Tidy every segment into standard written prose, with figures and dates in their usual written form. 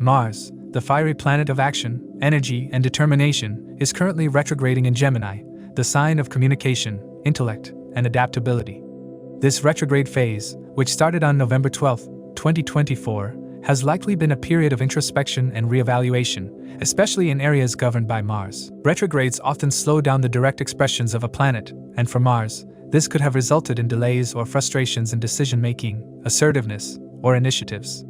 Mars, the fiery planet of action, energy, and determination, is currently retrograding in Gemini, the sign of communication, intellect, and adaptability. This retrograde phase, which started on November 12, 2024, has likely been a period of introspection and reevaluation, especially in areas governed by Mars. Retrogrades often slow down the direct expressions of a planet, and for Mars, this could have resulted in delays or frustrations in decision-making, assertiveness, or initiatives.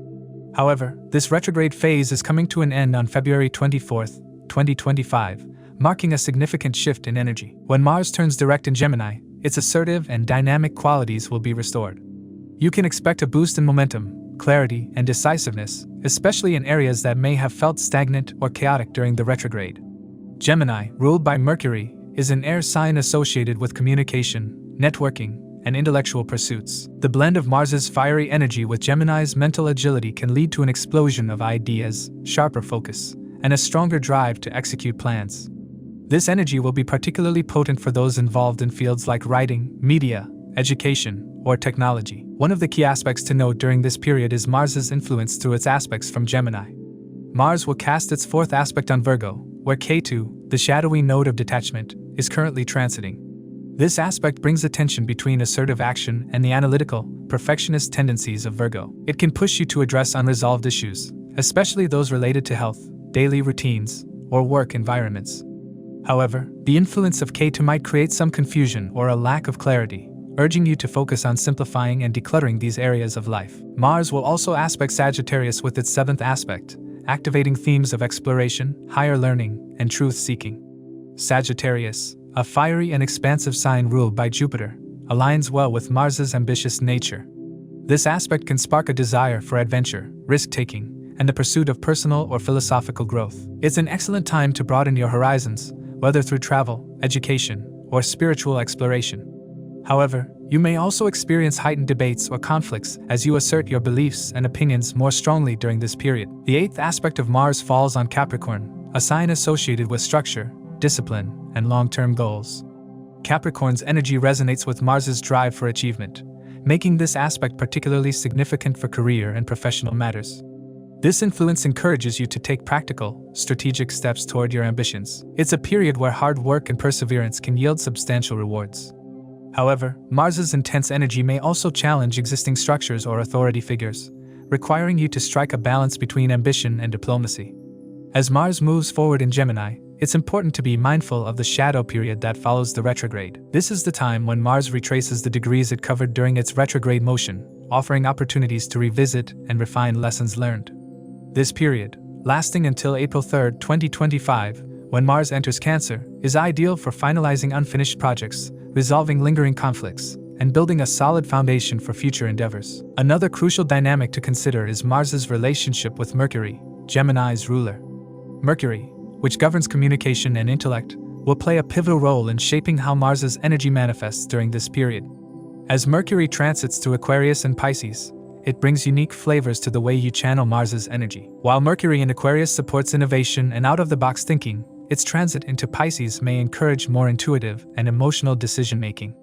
However, this retrograde phase is coming to an end on February 24, 2025, marking a significant shift in energy. When Mars turns direct in Gemini, its assertive and dynamic qualities will be restored. You can expect a boost in momentum, clarity, and decisiveness, especially in areas that may have felt stagnant or chaotic during the retrograde. Gemini, ruled by Mercury, is an air sign associated with communication, networking, and intellectual pursuits. The blend of Mars's fiery energy with Gemini's mental agility can lead to an explosion of ideas, sharper focus, and a stronger drive to execute plans. This energy will be particularly potent for those involved in fields like writing, media, education, or technology. One of the key aspects to note during this period is Mars's influence through its aspects from Gemini. Mars will cast its fourth aspect on Virgo, where K2, the shadowy node of detachment, is currently transiting. This aspect brings a tension between assertive action and the analytical, perfectionist tendencies of Virgo. It can push you to address unresolved issues, especially those related to health, daily routines, or work environments. However, the influence of K2 might create some confusion or a lack of clarity, urging you to focus on simplifying and decluttering these areas of life. Mars will also aspect Sagittarius with its seventh aspect, activating themes of exploration, higher learning, and truth-seeking. Sagittarius, a fiery and expansive sign ruled by Jupiter, aligns well with Mars's ambitious nature. This aspect can spark a desire for adventure, risk-taking, and the pursuit of personal or philosophical growth. It's an excellent time to broaden your horizons, whether through travel, education, or spiritual exploration. However, you may also experience heightened debates or conflicts as you assert your beliefs and opinions more strongly during this period. The eighth aspect of Mars falls on Capricorn, a sign associated with structure, discipline, and long-term goals. Capricorn's energy resonates with Mars's drive for achievement, making this aspect particularly significant for career and professional matters. This influence encourages you to take practical, strategic steps toward your ambitions. It's a period where hard work and perseverance can yield substantial rewards. However, Mars's intense energy may also challenge existing structures or authority figures, requiring you to strike a balance between ambition and diplomacy. As Mars moves forward in Gemini, it's important to be mindful of the shadow period that follows the retrograde. This is the time when Mars retraces the degrees it covered during its retrograde motion, offering opportunities to revisit and refine lessons learned. This period, lasting until April 3, 2025, when Mars enters Cancer, is ideal for finalizing unfinished projects, resolving lingering conflicts, and building a solid foundation for future endeavors. Another crucial dynamic to consider is Mars's relationship with Mercury, Gemini's ruler. Mercury, which governs communication and intellect, will play a pivotal role in shaping how Mars's energy manifests during this period. As Mercury transits through Aquarius and Pisces, it brings unique flavors to the way you channel Mars's energy. While Mercury in Aquarius supports innovation and out-of-the-box thinking, its transit into Pisces may encourage more intuitive and emotional decision-making.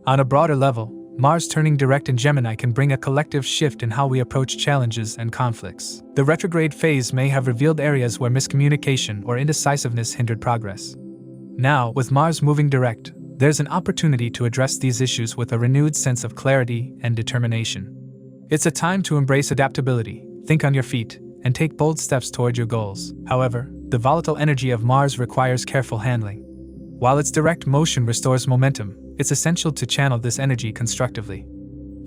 On a broader level, Mars turning direct in Gemini can bring a collective shift in how we approach challenges and conflicts. The retrograde phase may have revealed areas where miscommunication or indecisiveness hindered progress. Now, with Mars moving direct, there's an opportunity to address these issues with a renewed sense of clarity and determination. It's a time to embrace adaptability, think on your feet, and take bold steps toward your goals. However, the volatile energy of Mars requires careful handling. While its direct motion restores momentum, it's essential to channel this energy constructively.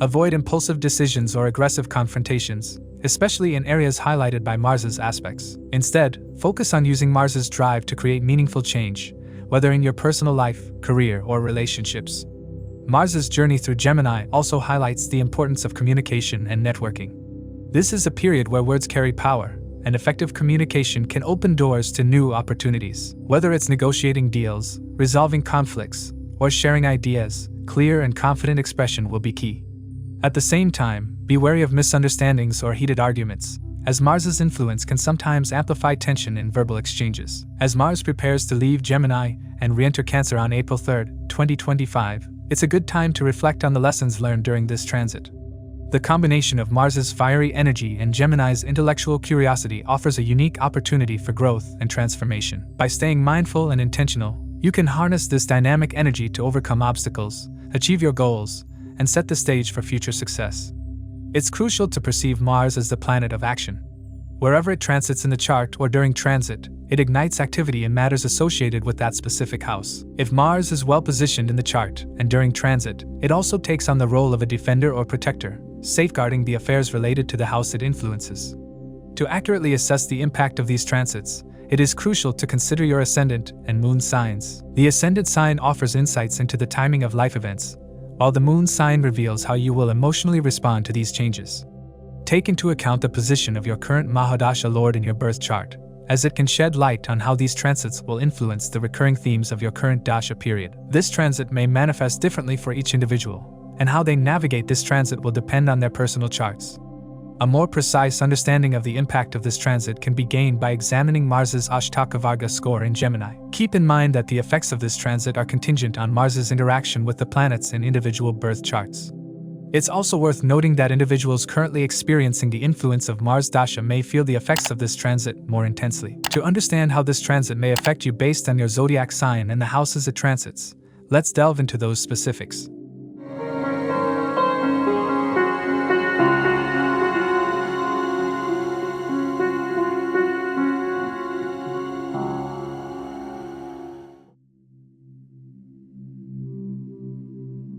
Avoid impulsive decisions or aggressive confrontations, especially in areas highlighted by Mars's aspects. Instead, focus on using Mars's drive to create meaningful change, whether in your personal life, career, or relationships. Mars's journey through Gemini also highlights the importance of communication and networking. This is a period where words carry power, and effective communication can open doors to new opportunities. Whether it's negotiating deals, resolving conflicts, or sharing ideas, clear and confident expression will be key. At the same time, be wary of misunderstandings or heated arguments, as Mars's influence can sometimes amplify tension in verbal exchanges. As Mars prepares to leave Gemini and re-enter Cancer on April 3, 2025, it's a good time to reflect on the lessons learned during this transit. The combination of Mars's fiery energy and Gemini's intellectual curiosity offers a unique opportunity for growth and transformation. By staying mindful and intentional, you can harness this dynamic energy to overcome obstacles, achieve your goals, and set the stage for future success. It's crucial to perceive Mars as the planet of action. Wherever it transits in the chart or during transit, it ignites activity in matters associated with that specific house. If Mars is well positioned in the chart and during transit, it also takes on the role of a defender or protector, safeguarding the affairs related to the house it influences. To accurately assess the impact of these transits, it is crucial to consider your ascendant and moon signs. The ascendant sign offers insights into the timing of life events, while the moon sign reveals how you will emotionally respond to these changes. Take into account the position of your current Maha-dasha lord in your birth chart, as it can shed light on how these transits will influence the recurring themes of your current dasha period. This transit may manifest differently for each individual, and how they navigate this transit will depend on their personal charts. A more precise understanding of the impact of this transit can be gained by examining Mars's Ashtaka Varga score in Gemini. Keep in mind that the effects of this transit are contingent on Mars's interaction with the planets in individual birth charts. It's also worth noting that individuals currently experiencing the influence of Mars Dasha may feel the effects of this transit more intensely. To understand how this transit may affect you based on your zodiac sign and the houses it transits, let's delve into those specifics.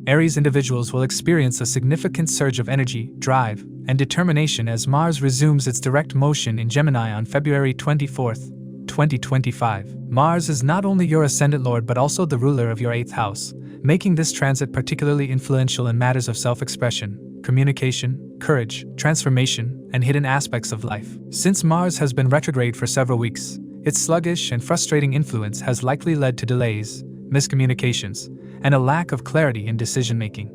Aries individuals will experience a significant surge of energy, drive, and determination as Mars resumes its direct motion in Gemini on February 24, 2025. Mars is not only your ascendant lord but also the ruler of your 8th house, making this transit particularly influential in matters of self-expression, communication, courage, transformation, and hidden aspects of life. Since Mars has been retrograde for several weeks, its sluggish and frustrating influence has likely led to delays, miscommunications, and a lack of clarity in decision-making.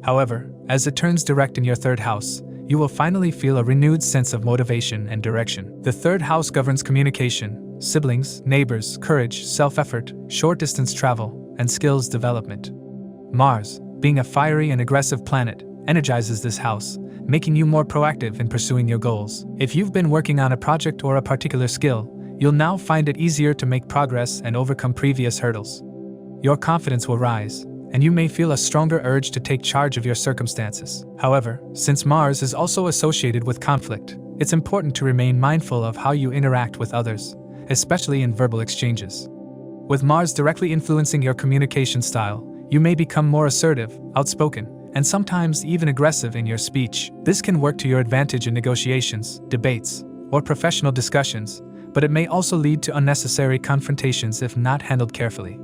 However, as it turns direct in your 3rd house, you will finally feel a renewed sense of motivation and direction. The 3rd house governs communication, siblings, neighbors, courage, self-effort, short-distance travel, and skills development. Mars, being a fiery and aggressive planet, energizes this house, making you more proactive in pursuing your goals. If you've been working on a project or a particular skill, you'll now find it easier to make progress and overcome previous hurdles. Your confidence will rise, and you may feel a stronger urge to take charge of your circumstances. However, since Mars is also associated with conflict, it's important to remain mindful of how you interact with others, especially in verbal exchanges. With Mars directly influencing your communication style, you may become more assertive, outspoken, and sometimes even aggressive in your speech. This can work to your advantage in negotiations, debates, or professional discussions, but it may also lead to unnecessary confrontations if not handled carefully.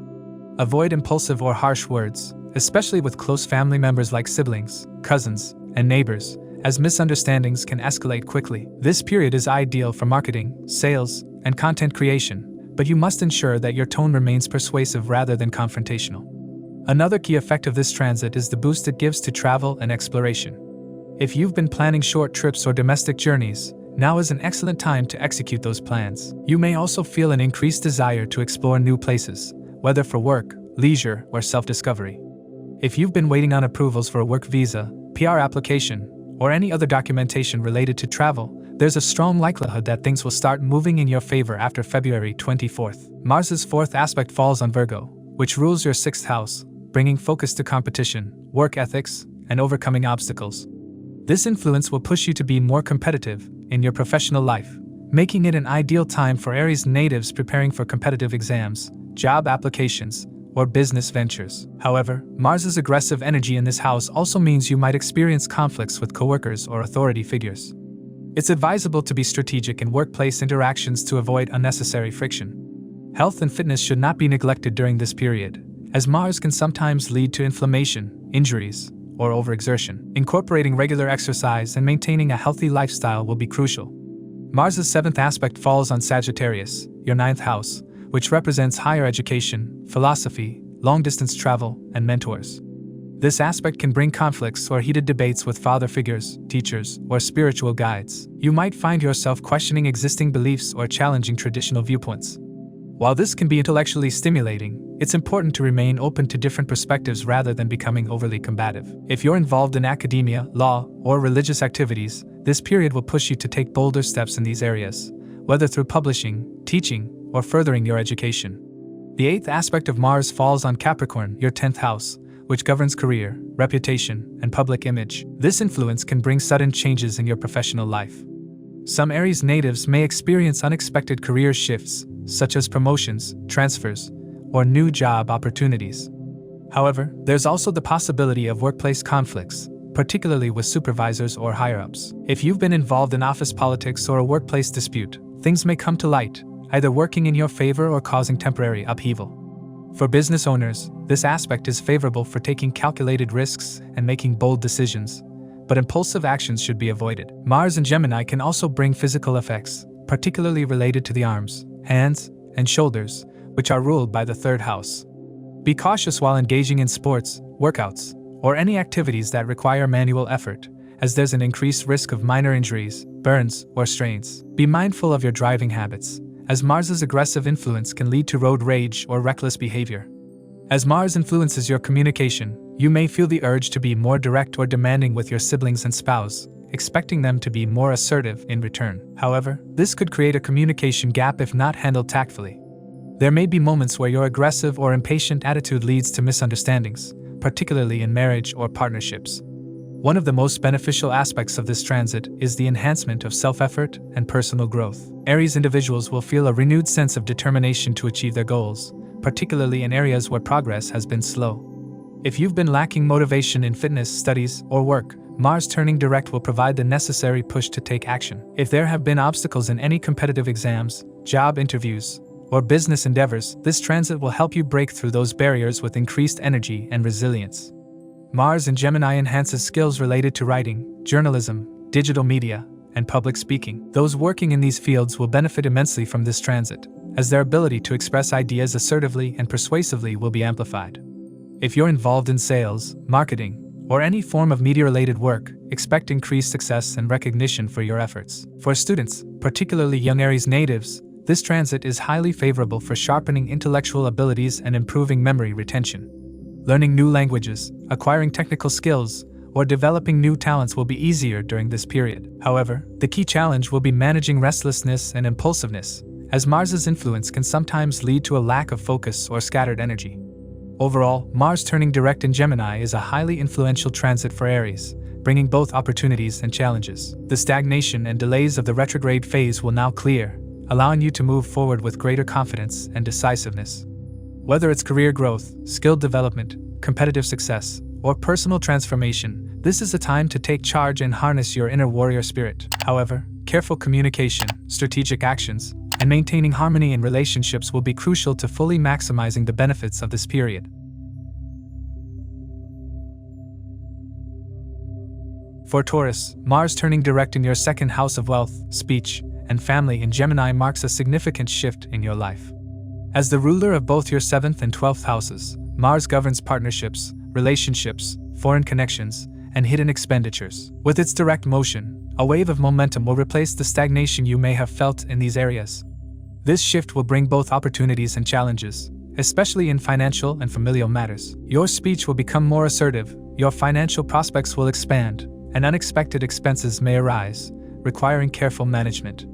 Avoid impulsive or harsh words, especially with close family members like siblings, cousins, and neighbors, as misunderstandings can escalate quickly. This period is ideal for marketing, sales, and content creation, but you must ensure that your tone remains persuasive rather than confrontational. Another key effect of this transit is the boost it gives to travel and exploration. If you've been planning short trips or domestic journeys, now is an excellent time to execute those plans. You may also feel an increased desire to explore new places, whether for work, leisure, or self-discovery. If you've been waiting on approvals for a work visa, PR application, or any other documentation related to travel, there's a strong likelihood that things will start moving in your favor after February 24th. Mars's 4th aspect falls on Virgo, which rules your 6th house, bringing focus to competition, work ethics, and overcoming obstacles. This influence will push you to be more competitive in your professional life, making it an ideal time for Aries natives preparing for competitive exams, job applications, or business ventures. However, Mars's aggressive energy in this house also means you might experience conflicts with coworkers or authority figures. It's advisable to be strategic in workplace interactions to avoid unnecessary friction. Health and fitness should not be neglected during this period, as Mars can sometimes lead to inflammation, injuries, or overexertion. Incorporating regular exercise and maintaining a healthy lifestyle will be crucial. Mars's 7th aspect falls on Sagittarius, your 9th house, which represents higher education, philosophy, long-distance travel, and mentors. This aspect can bring conflicts or heated debates with father figures, teachers, or spiritual guides. You might find yourself questioning existing beliefs or challenging traditional viewpoints. While this can be intellectually stimulating, it's important to remain open to different perspectives rather than becoming overly combative. If you're involved in academia, law, or religious activities, this period will push you to take bolder steps in these areas, whether through publishing, teaching, or furthering your education. The 8th aspect of Mars falls on Capricorn, your 10th house, which governs career, reputation, and public image. This influence can bring sudden changes in your professional life. Some Aries natives may experience unexpected career shifts, such as promotions, transfers, or new job opportunities. However, there's also the possibility of workplace conflicts, particularly with supervisors or higher-ups. If you've been involved in office politics or a workplace dispute, things may come to light, either working in your favor or causing temporary upheaval. For business owners, this aspect is favorable for taking calculated risks and making bold decisions, but impulsive actions should be avoided. Mars in Gemini can also bring physical effects, particularly related to the arms, hands, and shoulders, which are ruled by the 3rd house. Be cautious while engaging in sports, workouts, or any activities that require manual effort, as there's an increased risk of minor injuries, burns, or strains. Be mindful of your driving habits, as Mars's aggressive influence can lead to road rage or reckless behavior. As Mars influences your communication, you may feel the urge to be more direct or demanding with your siblings and spouse, expecting them to be more assertive in return. However, this could create a communication gap if not handled tactfully. There may be moments where your aggressive or impatient attitude leads to misunderstandings, particularly in marriage or partnerships. One of the most beneficial aspects of this transit is the enhancement of self-effort and personal growth. Aries individuals will feel a renewed sense of determination to achieve their goals, particularly in areas where progress has been slow. If you've been lacking motivation in fitness, studies, or work, Mars turning direct will provide the necessary push to take action. If there have been obstacles in any competitive exams, job interviews, or business endeavors, this transit will help you break through those barriers with increased energy and resilience. Mars in Gemini enhances skills related to writing, journalism, digital media, and public speaking. Those working in these fields will benefit immensely from this transit, as their ability to express ideas assertively and persuasively will be amplified. If you're involved in sales, marketing, or any form of media-related work, expect increased success and recognition for your efforts. For students, particularly young Aries natives, this transit is highly favorable for sharpening intellectual abilities and improving memory retention. Learning new languages, acquiring technical skills, or developing new talents will be easier during this period. However, the key challenge will be managing restlessness and impulsiveness, as Mars's influence can sometimes lead to a lack of focus or scattered energy. Overall, Mars turning direct in Gemini is a highly influential transit for Aries, bringing both opportunities and challenges. The stagnation and delays of the retrograde phase will now clear, allowing you to move forward with greater confidence and decisiveness. Whether it's career growth, skill development, competitive success, or personal transformation, this is a time to take charge and harness your inner warrior spirit. However, careful communication, strategic actions, and maintaining harmony in relationships will be crucial to fully maximizing the benefits of this period. For Taurus, Mars turning direct in your 2nd house of wealth, speech, and family in Gemini marks a significant shift in your life. As the ruler of both your 7th and 12th houses, Mars governs partnerships, relationships, foreign connections, and hidden expenditures. With its direct motion, a wave of momentum will replace the stagnation you may have felt in these areas. This shift will bring both opportunities and challenges, especially in financial and familial matters. Your speech will become more assertive, your financial prospects will expand, and unexpected expenses may arise, requiring careful management.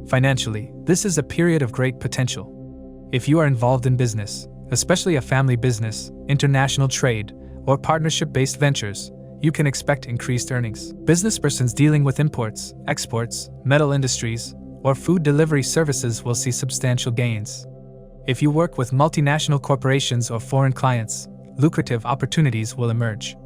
Financially, this is a period of great potential. If you are involved in business, especially a family business, international trade, or partnership-based ventures, you can expect increased earnings. Businesspersons dealing with imports, exports, metal industries, or food delivery services will see substantial gains. If you work with multinational corporations or foreign clients, lucrative opportunities will emerge.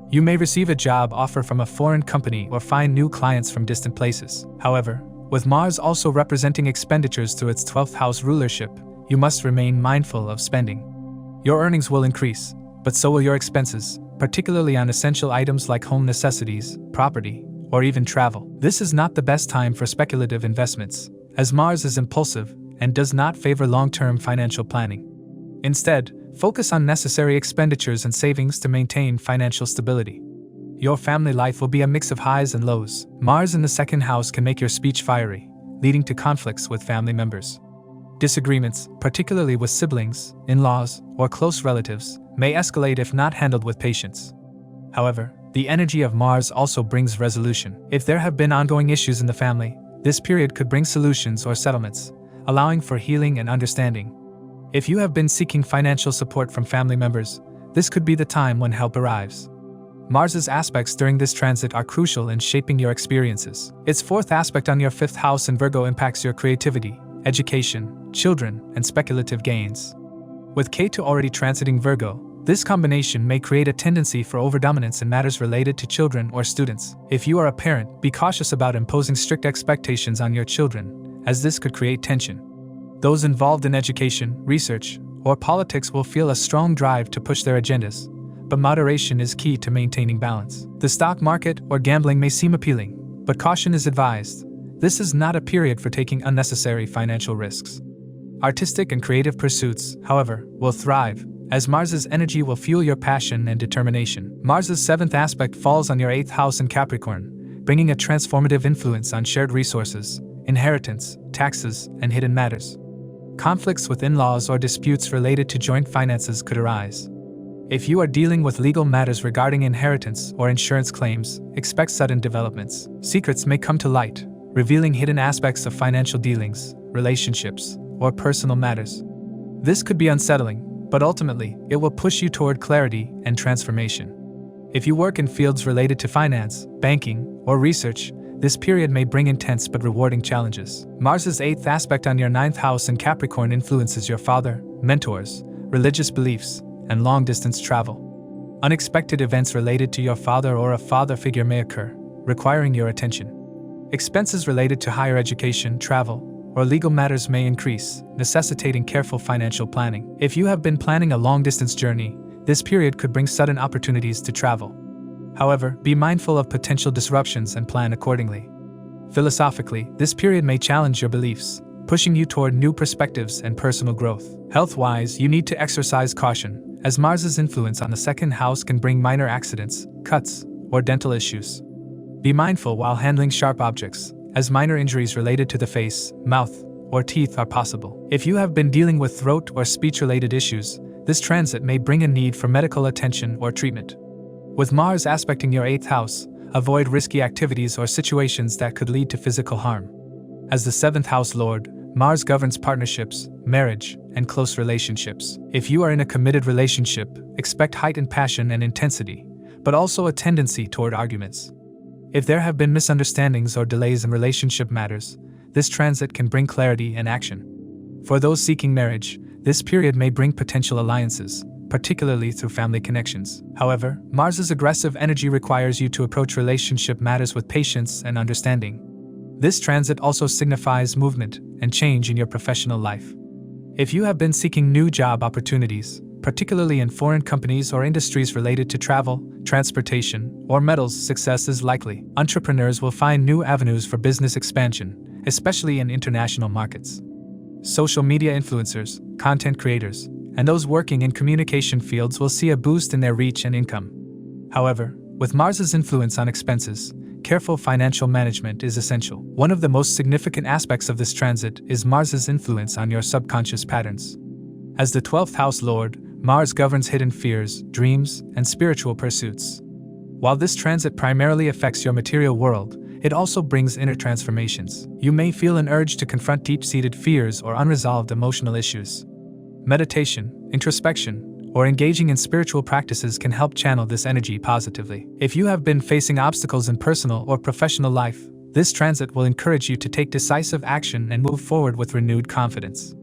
You may receive a job offer from a foreign company or find new clients from distant places. However, with Mars also representing expenditures through its 12th house rulership, you must remain mindful of spending. Your earnings will increase, but so will your expenses, particularly on essential items like home necessities, property, or even travel. This is not the best time for speculative investments, as Mars is impulsive and does not favor long-term financial planning. Instead, focus on necessary expenditures and savings to maintain financial stability. Your family life will be a mix of highs and lows. Mars in the 2nd house can make your speech fiery, leading to conflicts with family members. Disagreements, particularly with siblings, in-laws, or close relatives, may escalate if not handled with patience. However, the energy of Mars also brings resolution. If there have been ongoing issues in the family, this period could bring solutions or settlements, allowing for healing and understanding. If you have been seeking financial support from family members, this could be the time when help arrives. Mars's aspects during this transit are crucial in shaping your experiences. Its fourth aspect on your fifth house in Virgo impacts your creativity, education, children, and speculative gains. With Ketu already transiting Virgo, this combination may create a tendency for overdominance in matters related to children or students. If you are a parent, be cautious about imposing strict expectations on your children, as this could create tension. Those involved in education, research, or politics will feel a strong drive to push their agendas, but moderation is key to maintaining balance. The stock market or gambling may seem appealing, but caution is advised. This is not a period for taking unnecessary financial risks. Artistic and creative pursuits, however, will thrive, as Mars's energy will fuel your passion and determination. Mars's seventh aspect falls on your eighth house in Capricorn, bringing a transformative influence on shared resources, inheritance, taxes, and hidden matters. Conflicts with in-laws or disputes related to joint finances could arise. If you are dealing with legal matters regarding inheritance or insurance claims, expect sudden developments. Secrets may come to light, revealing hidden aspects of financial dealings, relationships, or personal matters. This could be unsettling, but ultimately, it will push you toward clarity and transformation. If you work in fields related to finance, banking, or research, this period may bring intense but rewarding challenges. Mars's eighth aspect on your ninth house in Capricorn influences your father, mentors, religious beliefs, and long-distance travel. Unexpected events related to your father or a father figure may occur, requiring your attention. Expenses related to higher education, travel, or legal matters may increase, necessitating careful financial planning. If you have been planning a long-distance journey, this period could bring sudden opportunities to travel. However, be mindful of potential disruptions and plan accordingly. Philosophically, this period may challenge your beliefs, pushing you toward new perspectives and personal growth. Health-wise, you need to exercise caution, as Mars's influence on the second house can bring minor accidents, cuts, or dental issues. Be mindful while handling sharp objects, as minor injuries related to the face, mouth, or teeth are possible. If you have been dealing with throat or speech-related issues, this transit may bring a need for medical attention or treatment. With Mars aspecting your eighth house, avoid risky activities or situations that could lead to physical harm. As the seventh house lord, Mars governs partnerships, marriage, and close relationships. If you are in a committed relationship, expect heightened passion and intensity, but also a tendency toward arguments. If there have been misunderstandings or delays in relationship matters, this transit can bring clarity and action. For those seeking marriage, this period may bring potential alliances, particularly through family connections. However, Mars's aggressive energy requires you to approach relationship matters with patience and understanding. This transit also signifies movement and change in your professional life. If you have been seeking new job opportunities, particularly in foreign companies or industries related to travel, transportation, or metals, success is likely. Entrepreneurs will find new avenues for business expansion, especially in international markets. Social media influencers, content creators, and those working in communication fields will see a boost in their reach and income. However, with Mars's influence on expenses, careful financial management is essential. One of the most significant aspects of this transit is Mars's influence on your subconscious patterns. As the 12th house lord, Mars governs hidden fears, dreams, and spiritual pursuits. While this transit primarily affects your material world, it also brings inner transformations. You may feel an urge to confront deep-seated fears or unresolved emotional issues. Meditation, introspection, or engaging in spiritual practices can help channel this energy positively. If you have been facing obstacles in personal or professional life, this transit will encourage you to take decisive action and move forward with renewed confidence.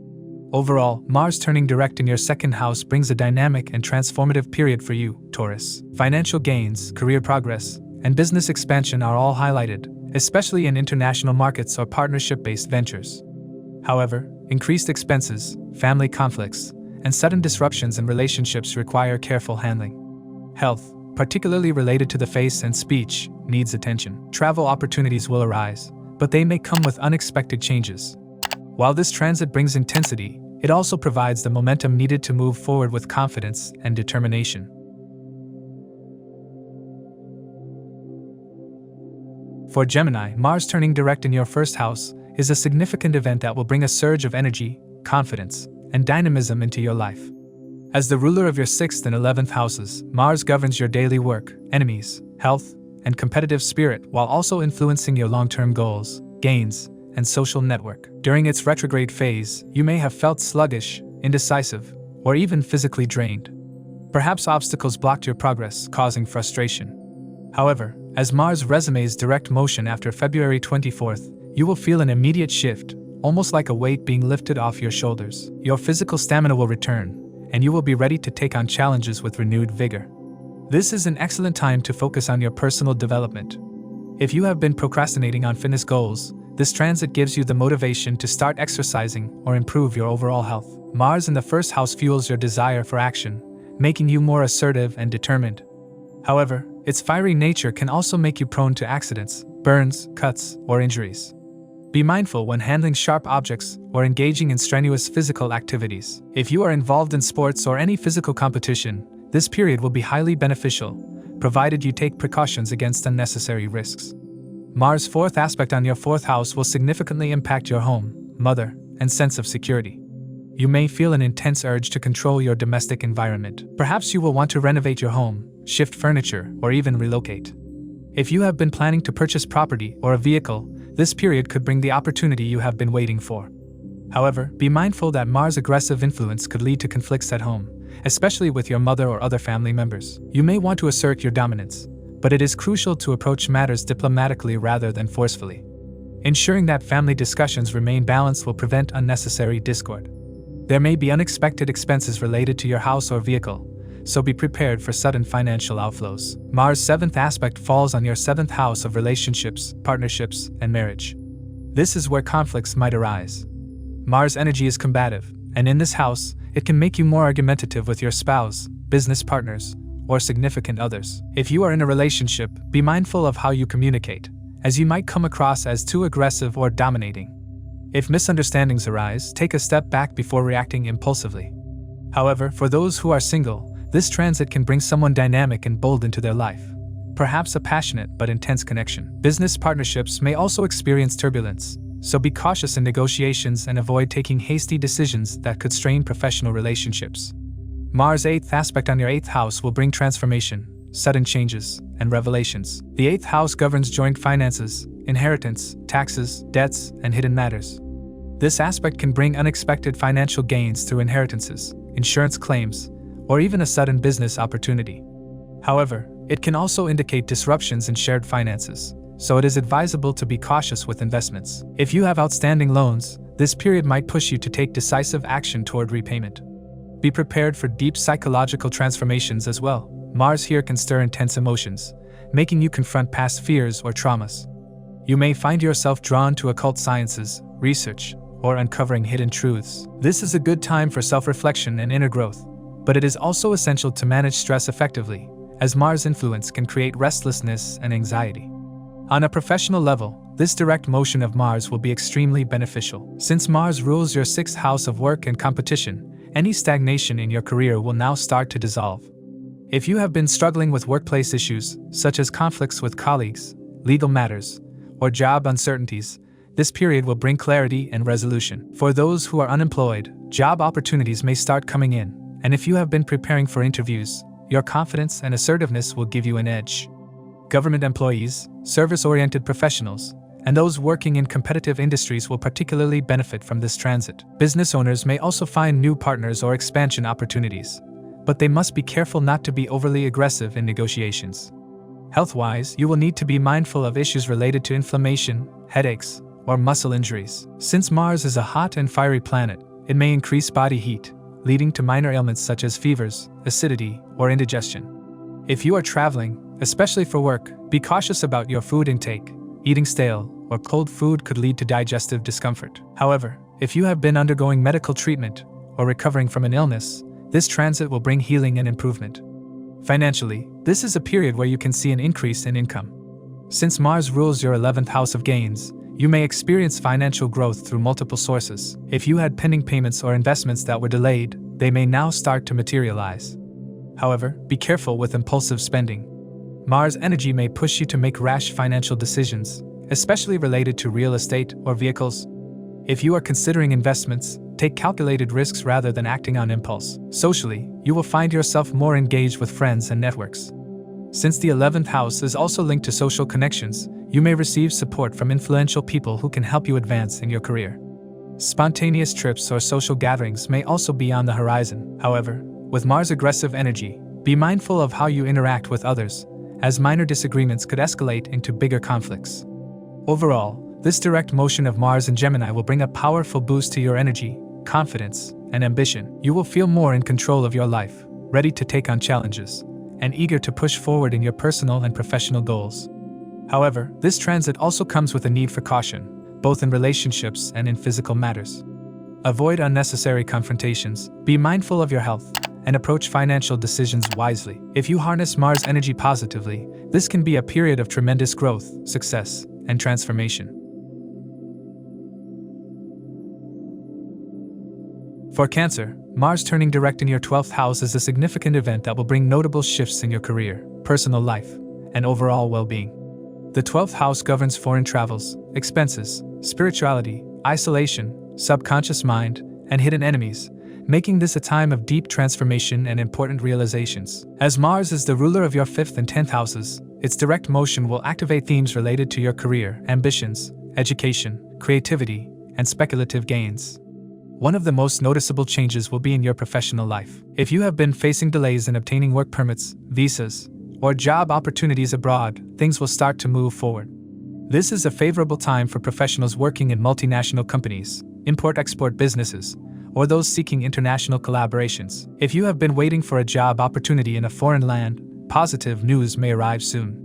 Overall, Mars turning direct in your second house brings a dynamic and transformative period for you, Taurus. Financial gains, career progress, and business expansion are all highlighted, especially in international markets or partnership-based ventures. However, increased expenses, family conflicts, and sudden disruptions in relationships require careful handling. Health, particularly related to the face and speech, needs attention. Travel opportunities will arise, but they may come with unexpected changes. While this transit brings intensity, it also provides the momentum needed to move forward with confidence and determination. For Gemini, Mars turning direct in your first house is a significant event that will bring a surge of energy, confidence, and dynamism into your life. As the ruler of your 6th and 11th houses, Mars governs your daily work, enemies, health, and competitive spirit while also influencing your long-term goals, gains, and social network. During its retrograde phase, you may have felt sluggish, indecisive, or even physically drained. Perhaps obstacles blocked your progress, causing frustration. However, as Mars resumes direct motion after February 24th, you will feel an immediate shift, almost like a weight being lifted off your shoulders. Your physical stamina will return, and you will be ready to take on challenges with renewed vigor. This is an excellent time to focus on your personal development. If you have been procrastinating on fitness goals, this transit gives you the motivation to start exercising or improve your overall health. Mars in the 1st house fuels your desire for action, making you more assertive and determined. However, its fiery nature can also make you prone to accidents, burns, cuts, or injuries. Be mindful when handling sharp objects or engaging in strenuous physical activities. If you are involved in sports or any physical competition, this period will be highly beneficial, provided you take precautions against unnecessary risks. Mars' 4th aspect on your 4th house will significantly impact your home, mother, and sense of security. You may feel an intense urge to control your domestic environment. Perhaps you will want to renovate your home, shift furniture, or even relocate. If you have been planning to purchase property or a vehicle, this period could bring the opportunity you have been waiting for. However, be mindful that Mars' aggressive influence could lead to conflicts at home, especially with your mother or other family members. You may want to assert your dominance, but it is crucial to approach matters diplomatically rather than forcefully. Ensuring that family discussions remain balanced will prevent unnecessary discord. There may be unexpected expenses related to your house or vehicle, so be prepared for sudden financial outflows. Mars' 7th aspect falls on your 7th house of relationships, partnerships, and marriage. This is where conflicts might arise. Mars' energy is combative, and in this house, it can make you more argumentative with your spouse, business partners, or significant others. If you are in a relationship, be mindful of how you communicate, as you might come across as too aggressive or dominating. If misunderstandings arise, take a step back before reacting impulsively. However, for those who are single, this transit can bring someone dynamic and bold into their life, perhaps a passionate but intense connection. Business partnerships may also experience turbulence, so be cautious in negotiations and avoid taking hasty decisions that could strain professional relationships. Mars' 8th aspect on your 8th house will bring transformation, sudden changes, and revelations. The 8th house governs joint finances, inheritance, taxes, debts, and hidden matters. This aspect can bring unexpected financial gains through inheritances, insurance claims, or even a sudden business opportunity. However, it can also indicate disruptions in shared finances, so it is advisable to be cautious with investments. If you have outstanding loans, this period might push you to take decisive action toward repayment. Be prepared for deep psychological transformations as well. Mars here can stir intense emotions, making you confront past fears or traumas. You may find yourself drawn to occult sciences, research, or uncovering hidden truths. This is a good time for self-reflection and inner growth, but it is also essential to manage stress effectively, as Mars' influence can create restlessness and anxiety. On a professional level, this direct motion of Mars will be extremely beneficial. Since Mars rules your 6th house of work and competition, any stagnation in your career will now start to dissolve. If you have been struggling with workplace issues, such as conflicts with colleagues, legal matters, or job uncertainties, this period will bring clarity and resolution. For those who are unemployed, job opportunities may start coming in, and if you have been preparing for interviews, your confidence and assertiveness will give you an edge. Government employees, service-oriented professionals, and those working in competitive industries will particularly benefit from this transit. Business owners may also find new partners or expansion opportunities, but they must be careful not to be overly aggressive in negotiations. Health-wise, you will need to be mindful of issues related to inflammation, headaches, or muscle injuries. Since Mars is a hot and fiery planet, it may increase body heat, leading to minor ailments such as fevers, acidity, or indigestion. If you are traveling, especially for work, be cautious about your food intake. Eating stale or cold food could lead to digestive discomfort. However, if you have been undergoing medical treatment or recovering from an illness, this transit will bring healing and improvement. Financially, this is a period where you can see an increase in income. Since Mars rules your 11th house of gains, you may experience financial growth through multiple sources. If you had pending payments or investments that were delayed, they may now start to materialize. However, be careful with impulsive spending. Mars energy may push you to make rash financial decisions, especially related to real estate or vehicles. If you are considering investments, Take calculated risks rather than acting on impulse. Socially, you will find yourself more engaged with friends and networks. Since the 11th house is also linked to social connections, you may receive support from influential people who can help you advance in your career. Spontaneous trips or social gatherings may also be on the horizon. However, with Mars' aggressive energy, be mindful of how you interact with others, as minor disagreements could escalate into bigger conflicts. Overall, this direct motion of Mars in Gemini will bring a powerful boost to your energy, confidence, and ambition. You will feel more in control of your life, ready to take on challenges, and eager to push forward in your personal and professional goals. However, this transit also comes with a need for caution, both in relationships and in physical matters. Avoid unnecessary confrontations, be mindful of your health, and approach financial decisions wisely. If you harness Mars energy positively, this can be a period of tremendous growth, success, and transformation. For Cancer, Mars turning direct in your 12th house is a significant event that will bring notable shifts in your career, personal life, and overall well-being. The 12th house governs foreign travels, expenses, spirituality, isolation, subconscious mind, and hidden enemies, making this a time of deep transformation and important realizations. As Mars is the ruler of your 5th and 10th houses, its direct motion will activate themes related to your career, ambitions, education, creativity, and speculative gains. One of the most noticeable changes will be in your professional life. If you have been facing delays in obtaining work permits, visas, or job opportunities abroad, things will start to move forward. This is a favorable time for professionals working in multinational companies, import-export businesses, or those seeking international collaborations. If you have been waiting for a job opportunity in a foreign land, positive news may arrive soon.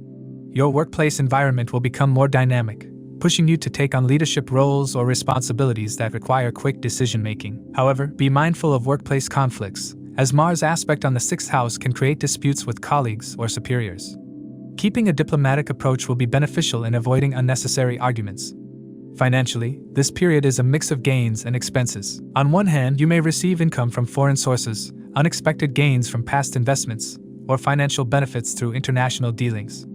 Your workplace environment will become more dynamic, pushing you to take on leadership roles or responsibilities that require quick decision-making. However, be mindful of workplace conflicts, as Mars' aspect on the 6th house can create disputes with colleagues or superiors. Keeping a diplomatic approach will be beneficial in avoiding unnecessary arguments. Financially, this period is a mix of gains and expenses. On one hand, you may receive income from foreign sources, unexpected gains from past investments, or financial benefits through international dealings.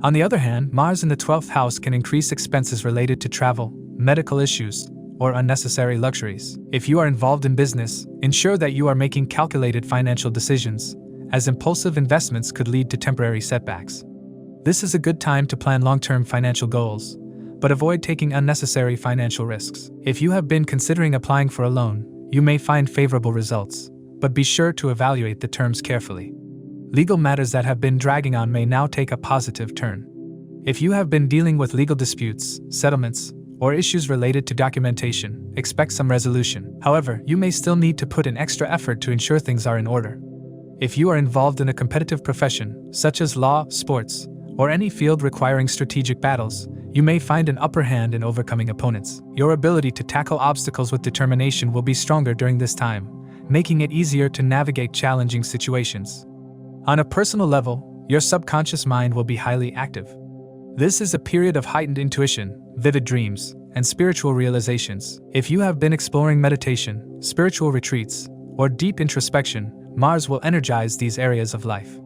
On the other hand, Mars in the 12th house can increase expenses related to travel, medical issues, or unnecessary luxuries. If you are involved in business, ensure that you are making calculated financial decisions, as impulsive investments could lead to temporary setbacks. This is a good time to plan long-term financial goals, but avoid taking unnecessary financial risks. If you have been considering applying for a loan, you may find favorable results, but be sure to evaluate the terms carefully. Legal matters that have been dragging on may now take a positive turn. If you have been dealing with legal disputes, settlements, or issues related to documentation, expect some resolution. However, you may still need to put in extra effort to ensure things are in order. If you are involved in a competitive profession, such as law, sports, or any field requiring strategic battles, you may find an upper hand in overcoming opponents. Your ability to tackle obstacles with determination will be stronger during this time, making it easier to navigate challenging situations. On a personal level, your subconscious mind will be highly active. This is a period of heightened intuition, vivid dreams, and spiritual realizations. If you have been exploring meditation, spiritual retreats, or deep introspection, Mars will energize these areas of life.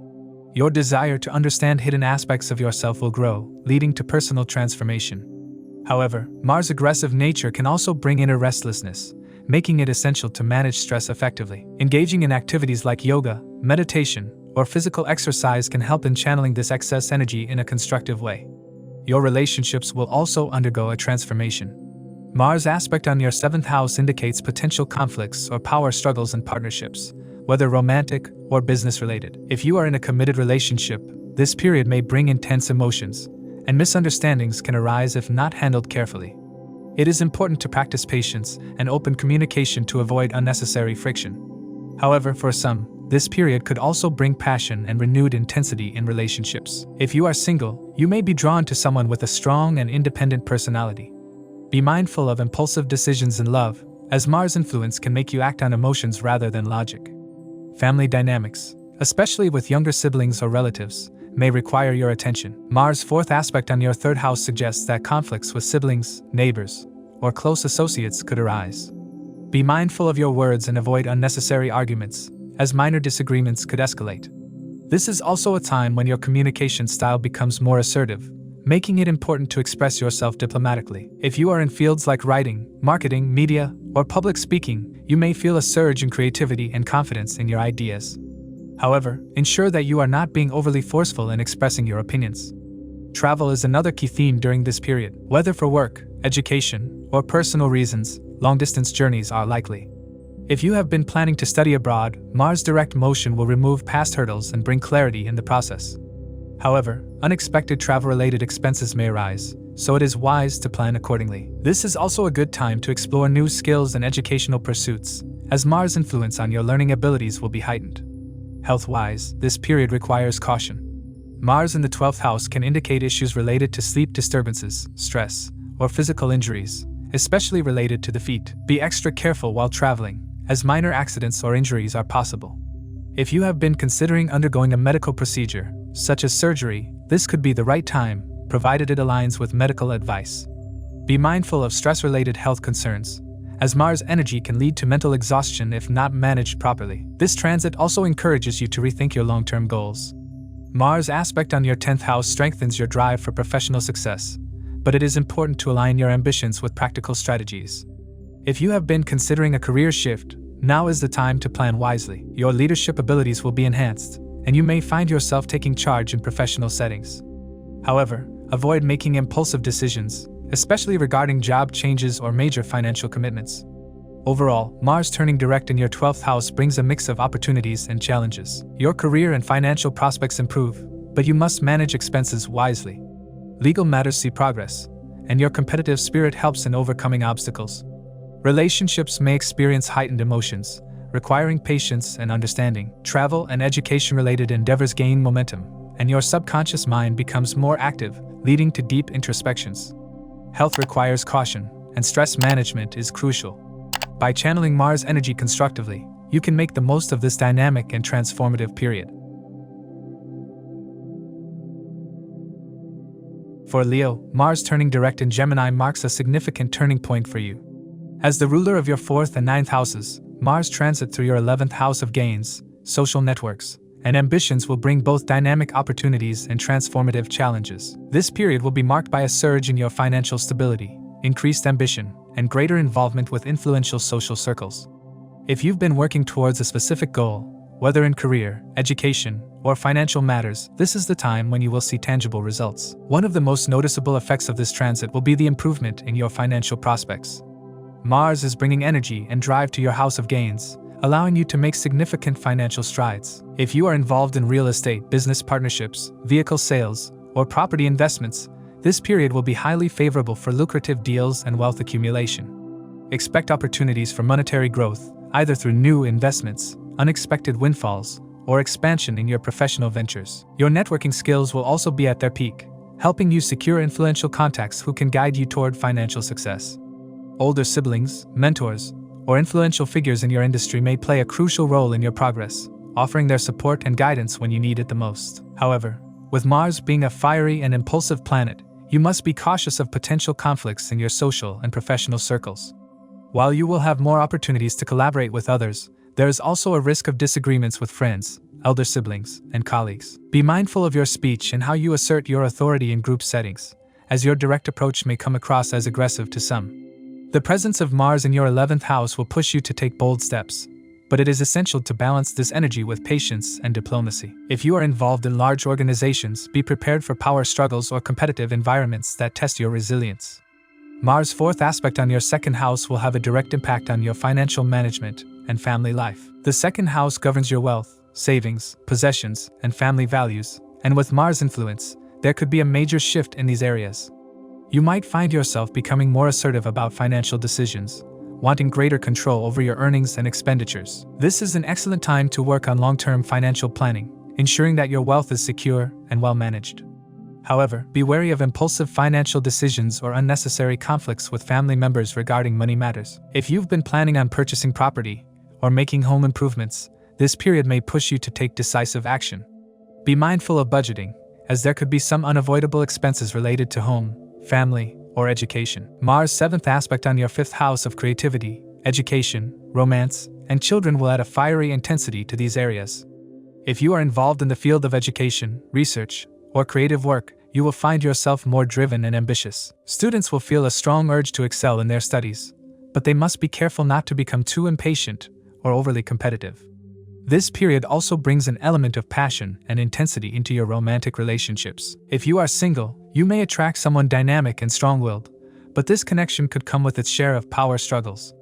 Your desire to understand hidden aspects of yourself will grow, leading to personal transformation. However, Mars' aggressive nature can also bring inner restlessness, making it essential to manage stress effectively. Engaging in activities like yoga, meditation, or physical exercise can help in channeling this excess energy in a constructive way. Your relationships will also undergo a transformation. Mars' aspect on your 7th house indicates potential conflicts or power struggles in partnerships, whether romantic or business-related. If you are in a committed relationship, this period may bring intense emotions, and misunderstandings can arise if not handled carefully. It is important to practice patience and open communication to avoid unnecessary friction. However, for some, this period could also bring passion and renewed intensity in relationships. If you are single, you may be drawn to someone with a strong and independent personality. Be mindful of impulsive decisions in love, as Mars' influence can make you act on emotions rather than logic. Family dynamics, especially with younger siblings or relatives, may require your attention. Mars' 4th aspect on your 3rd house suggests that conflicts with siblings, neighbors, or close associates could arise. Be mindful of your words and avoid unnecessary arguments, as minor disagreements could escalate. This is also a time when your communication style becomes more assertive, making it important to express yourself diplomatically. If you are in fields like writing, marketing, media, or public speaking, you may feel a surge in creativity and confidence in your ideas. However, ensure that you are not being overly forceful in expressing your opinions. Travel is another key theme during this period. Whether for work, education, or personal reasons, long-distance journeys are likely. If you have been planning to study abroad, Mars' direct motion will remove past hurdles and bring clarity in the process. However, unexpected travel-related expenses may arise, so it is wise to plan accordingly. This is also a good time to explore new skills and educational pursuits, as Mars' influence on your learning abilities will be heightened. Health-wise, this period requires caution. Mars in the 12th house can indicate issues related to sleep disturbances, stress, or physical injuries, especially related to the feet. Be extra careful while traveling, as minor accidents or injuries are possible. If you have been considering undergoing a medical procedure, such as surgery, this could be the right time, provided it aligns with medical advice. Be mindful of stress-related health concerns, as Mars energy can lead to mental exhaustion if not managed properly. This transit also encourages you to rethink your long-term goals. Mars aspect on your 10th house strengthens your drive for professional success, but it is important to align your ambitions with practical strategies. If you have been considering a career shift, now is the time to plan wisely. Your leadership abilities will be enhanced, and you may find yourself taking charge in professional settings. However, avoid making impulsive decisions, especially regarding job changes or major financial commitments. Overall, Mars turning direct in your 12th house brings a mix of opportunities and challenges. Your career and financial prospects improve, but you must manage expenses wisely. Legal matters see progress, and your competitive spirit helps in overcoming obstacles. Relationships may experience heightened emotions, requiring patience and understanding. Travel and education-related endeavors gain momentum, and your subconscious mind becomes more active, leading to deep introspections. Health requires caution, and stress management is crucial. By channeling Mars energy constructively, you can make the most of this dynamic and transformative period. For Leo, Mars turning direct in Gemini marks a significant turning point for you. As the ruler of your 4th and 9th houses, Mars transit through your 11th house of gains, social networks, and ambitions will bring both dynamic opportunities and transformative challenges. This period will be marked by a surge in your financial stability, increased ambition, and greater involvement with influential social circles. If you've been working towards a specific goal, whether in career, education, or financial matters, this is the time when you will see tangible results. One of the most noticeable effects of this transit will be the improvement in your financial prospects. Mars is bringing energy and drive to your house of gains, allowing you to make significant financial strides. If you are involved in real estate, business partnerships, vehicle sales, or property investments, this period will be highly favorable for lucrative deals and wealth accumulation. Expect opportunities for monetary growth, either through new investments, unexpected windfalls, or expansion in your professional ventures. Your networking skills will also be at their peak, helping you secure influential contacts who can guide you toward financial success. Older siblings, mentors, or influential figures in your industry may play a crucial role in your progress, offering their support and guidance when you need it the most. However, with Mars being a fiery and impulsive planet, you must be cautious of potential conflicts in your social and professional circles. While you will have more opportunities to collaborate with others, there is also a risk of disagreements with friends, elder siblings, and colleagues. Be mindful of your speech and how you assert your authority in group settings, as your direct approach may come across as aggressive to some. The presence of Mars in your 11th house will push you to take bold steps, but it is essential to balance this energy with patience and diplomacy. If you are involved in large organizations, be prepared for power struggles or competitive environments that test your resilience. Mars' 4th aspect on your 2nd house will have a direct impact on your financial management and family life. The 2nd house governs your wealth, savings, possessions, and family values, and with Mars' influence, there could be a major shift in these areas. You might find yourself becoming more assertive about financial decisions, wanting greater control over your earnings and expenditures. This is an excellent time to work on long-term financial planning, ensuring that your wealth is secure and well managed. However, be wary of impulsive financial decisions or unnecessary conflicts with family members regarding money matters. If you've been planning on purchasing property or making home improvements, this period may push you to take decisive action. Be mindful of budgeting, as there could be some unavoidable expenses related to home, family, or education. Mars' 7th aspect on your 5th house of creativity, education, romance, and children will add a fiery intensity to these areas. If you are involved in the field of education, research, or creative work, you will find yourself more driven and ambitious. Students will feel a strong urge to excel in their studies, but they must be careful not to become too impatient or overly competitive. This period also brings an element of passion and intensity into your romantic relationships. If you are single, you may attract someone dynamic and strong-willed, but this connection could come with its share of power struggles.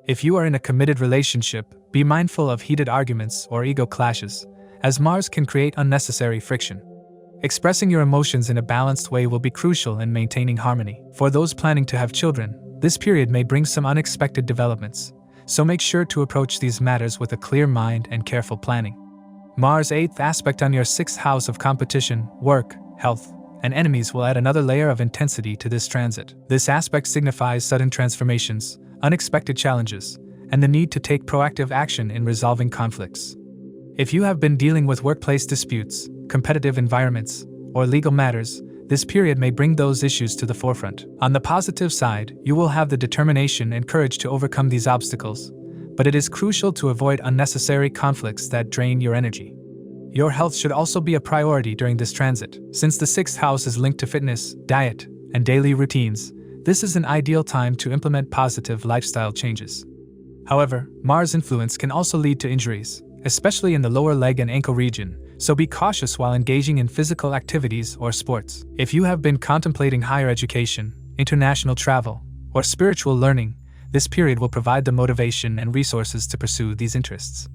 If you are in a committed relationship, be mindful of heated arguments or ego clashes, as Mars can create unnecessary friction. Expressing your emotions in a balanced way will be crucial in maintaining harmony. For those planning to have children, this period may bring some unexpected developments, so make sure to approach these matters with a clear mind and careful planning. Mars' 8th aspect on your 6th house of competition, work, health, and enemies will add another layer of intensity to this transit. This aspect signifies sudden transformations, unexpected challenges, and the need to take proactive action in resolving conflicts. If you have been dealing with workplace disputes, competitive environments, or legal matters, this period may bring those issues to the forefront. On the positive side, you will have the determination and courage to overcome these obstacles, but it is crucial to avoid unnecessary conflicts that drain your energy. Your health should also be a priority during this transit. Since the 6th house is linked to fitness, diet, and daily routines, this is an ideal time to implement positive lifestyle changes. However, Mars' influence can also lead to injuries, especially in the lower leg and ankle region, so be cautious while engaging in physical activities or sports. If you have been contemplating higher education, international travel, or spiritual learning, this period will provide the motivation and resources to pursue these interests.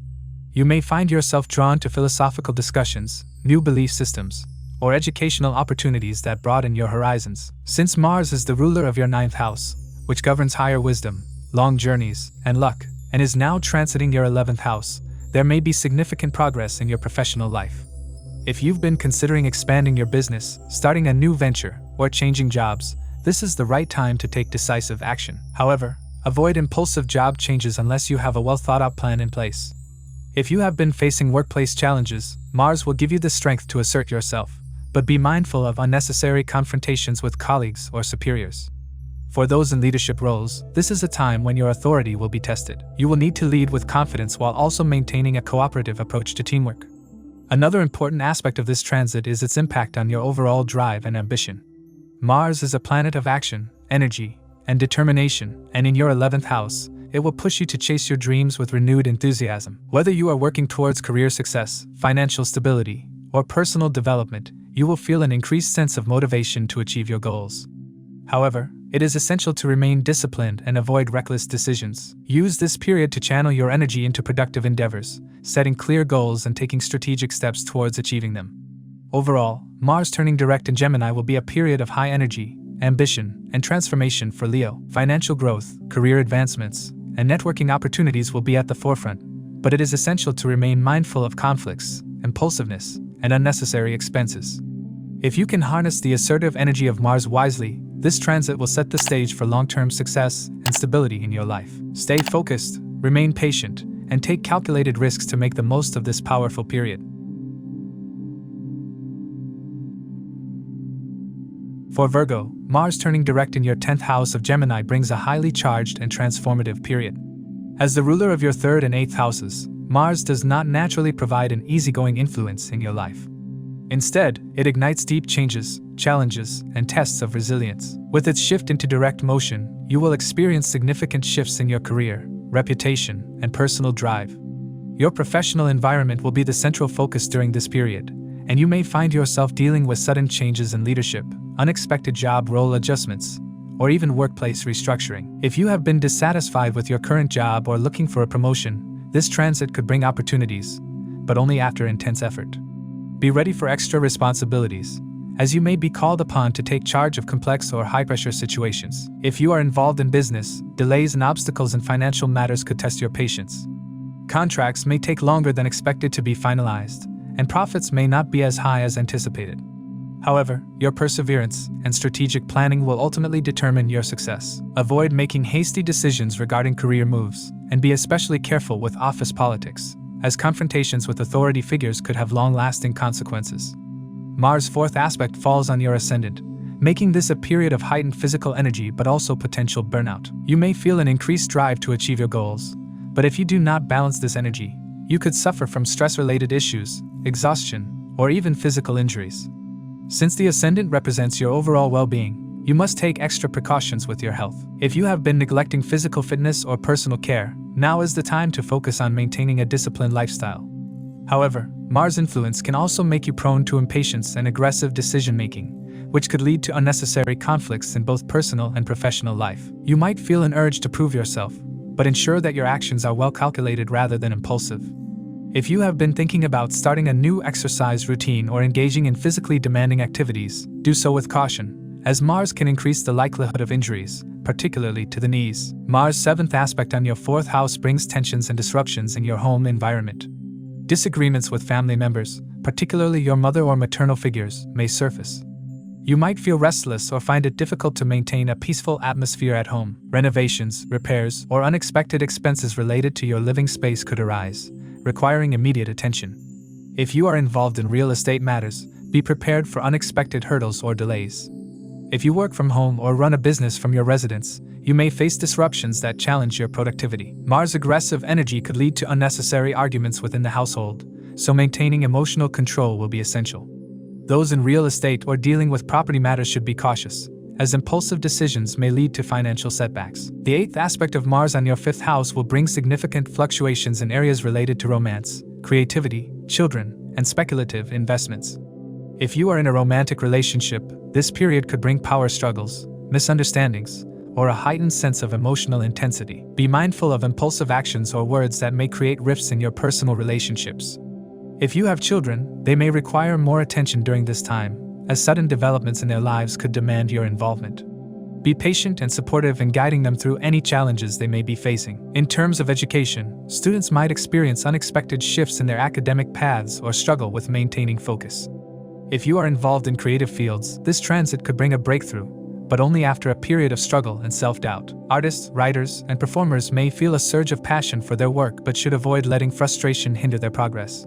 You may find yourself drawn to philosophical discussions, new belief systems, or educational opportunities that broaden your horizons. Since Mars is the ruler of your 9th house, which governs higher wisdom, long journeys, and luck, and is now transiting your 11th house, there may be significant progress in your professional life. If you've been considering expanding your business, starting a new venture, or changing jobs, this is the right time to take decisive action. However, avoid impulsive job changes unless you have a well-thought-out plan in place. If you have been facing workplace challenges, Mars will give you the strength to assert yourself, but be mindful of unnecessary confrontations with colleagues or superiors. For those in leadership roles, this is a time when your authority will be tested. You will need to lead with confidence while also maintaining a cooperative approach to teamwork. Another important aspect of this transit is its impact on your overall drive and ambition. Mars is a planet of action, energy, and determination, and in your 11th house, it will push you to chase your dreams with renewed enthusiasm. Whether you are working towards career success, financial stability, or personal development, you will feel an increased sense of motivation to achieve your goals. However, it is essential to remain disciplined and avoid reckless decisions. Use this period to channel your energy into productive endeavors, setting clear goals and taking strategic steps towards achieving them. Overall, Mars turning direct in Gemini will be a period of high energy, ambition, and transformation for Leo. Financial growth, career advancements, and networking opportunities will be at the forefront, but it is essential to remain mindful of conflicts, impulsiveness, and unnecessary expenses. If you can harness the assertive energy of Mars wisely, this transit will set the stage for long-term success and stability in your life. Stay focused, remain patient, and take calculated risks to make the most of this powerful period. For Virgo, Mars turning direct in your 10th house of Gemini brings a highly charged and transformative period. As the ruler of your 3rd and 8th houses, Mars does not naturally provide an easygoing influence in your life. Instead, it ignites deep changes, challenges, and tests of resilience. With its shift into direct motion, you will experience significant shifts in your career, reputation, and personal drive. Your professional environment will be the central focus during this period, and you may find yourself dealing with sudden changes in leadership, unexpected job role adjustments, or even workplace restructuring. If you have been dissatisfied with your current job or looking for a promotion, this transit could bring opportunities, but only after intense effort. Be ready for extra responsibilities, as you may be called upon to take charge of complex or high-pressure situations. If you are involved in business, delays and obstacles in financial matters could test your patience. Contracts may take longer than expected to be finalized, and profits may not be as high as anticipated. However, your perseverance and strategic planning will ultimately determine your success. Avoid making hasty decisions regarding career moves, and be especially careful with office politics, as confrontations with authority figures could have long-lasting consequences. Mars' 4th aspect falls on your Ascendant, making this a period of heightened physical energy but also potential burnout. You may feel an increased drive to achieve your goals, but if you do not balance this energy, you could suffer from stress-related issues, exhaustion, or even physical injuries. Since the Ascendant represents your overall well-being, you must take extra precautions with your health. If you have been neglecting physical fitness or personal care, now is the time to focus on maintaining a disciplined lifestyle. However, Mars' influence can also make you prone to impatience and aggressive decision-making, which could lead to unnecessary conflicts in both personal and professional life. You might feel an urge to prove yourself, but ensure that your actions are well calculated rather than impulsive. If you have been thinking about starting a new exercise routine or engaging in physically demanding activities, do so with caution, as Mars can increase the likelihood of injuries, particularly to the knees. Mars' 7th aspect on your 4th house brings tensions and disruptions in your home environment. Disagreements with family members, particularly your mother or maternal figures, may surface. You might feel restless or find it difficult to maintain a peaceful atmosphere at home. Renovations, repairs, or unexpected expenses related to your living space could arise, requiring immediate attention. If you are involved in real estate matters, be prepared for unexpected hurdles or delays. If you work from home or run a business from your residence, you may face disruptions that challenge your productivity. Mars' aggressive energy could lead to unnecessary arguments within the household, so maintaining emotional control will be essential. Those in real estate or dealing with property matters should be cautious, as impulsive decisions may lead to financial setbacks. The 8th aspect of Mars on your 5th house will bring significant fluctuations in areas related to romance, creativity, children, and speculative investments. If you are in a romantic relationship, this period could bring power struggles, misunderstandings, or a heightened sense of emotional intensity. Be mindful of impulsive actions or words that may create rifts in your personal relationships. If you have children, they may require more attention during this time, as sudden developments in their lives could demand your involvement. Be patient and supportive in guiding them through any challenges they may be facing. In terms of education, students might experience unexpected shifts in their academic paths or struggle with maintaining focus. If you are involved in creative fields, this transit could bring a breakthrough, but only after a period of struggle and self-doubt. Artists, writers, and performers may feel a surge of passion for their work but should avoid letting frustration hinder their progress.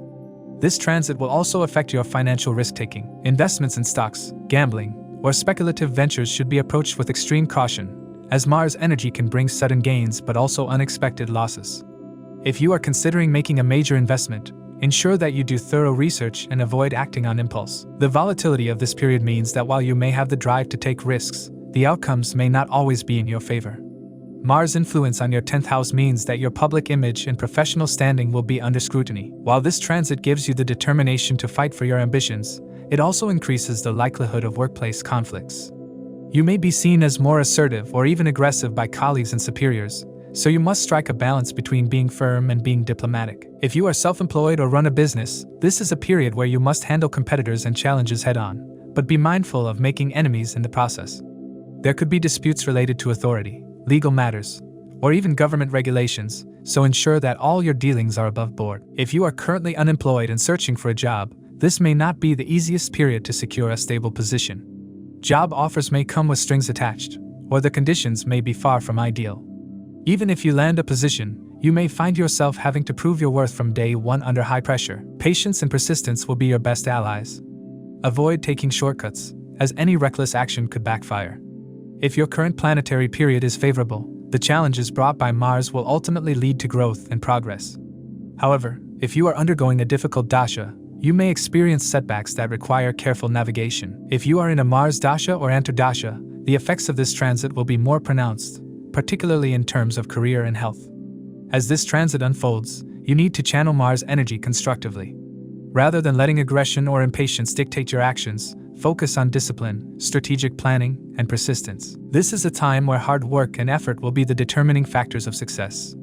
This transit will also affect your financial risk-taking. Investments in stocks, gambling, or speculative ventures should be approached with extreme caution, as Mars' energy can bring sudden gains but also unexpected losses. If you are considering making a major investment, ensure that you do thorough research and avoid acting on impulse. The volatility of this period means that while you may have the drive to take risks, the outcomes may not always be in your favor. Mars' influence on your 10th house means that your public image and professional standing will be under scrutiny. While this transit gives you the determination to fight for your ambitions, it also increases the likelihood of workplace conflicts. You may be seen as more assertive or even aggressive by colleagues and superiors, so you must strike a balance between being firm and being diplomatic. If you are self-employed or run a business, this is a period where you must handle competitors and challenges head-on, but be mindful of making enemies in the process. There could be disputes related to authority, legal matters, or even government regulations, so ensure that all your dealings are above board. If you are currently unemployed and searching for a job, this may not be the easiest period to secure a stable position. Job offers may come with strings attached, or the conditions may be far from ideal. Even if you land a position, you may find yourself having to prove your worth from day one under high pressure. Patience and persistence will be your best allies. Avoid taking shortcuts, as any reckless action could backfire. If your current planetary period is favorable, the challenges brought by Mars will ultimately lead to growth and progress. However, if you are undergoing a difficult dasha, you may experience setbacks that require careful navigation. If you are in a Mars dasha or antardasha, the effects of this transit will be more pronounced, particularly in terms of career and health. As this transit unfolds, you need to channel Mars energy constructively. Rather than letting aggression or impatience dictate your actions, focus on discipline, strategic planning, and persistence. This is a time where hard work and effort will be the determining factors of success.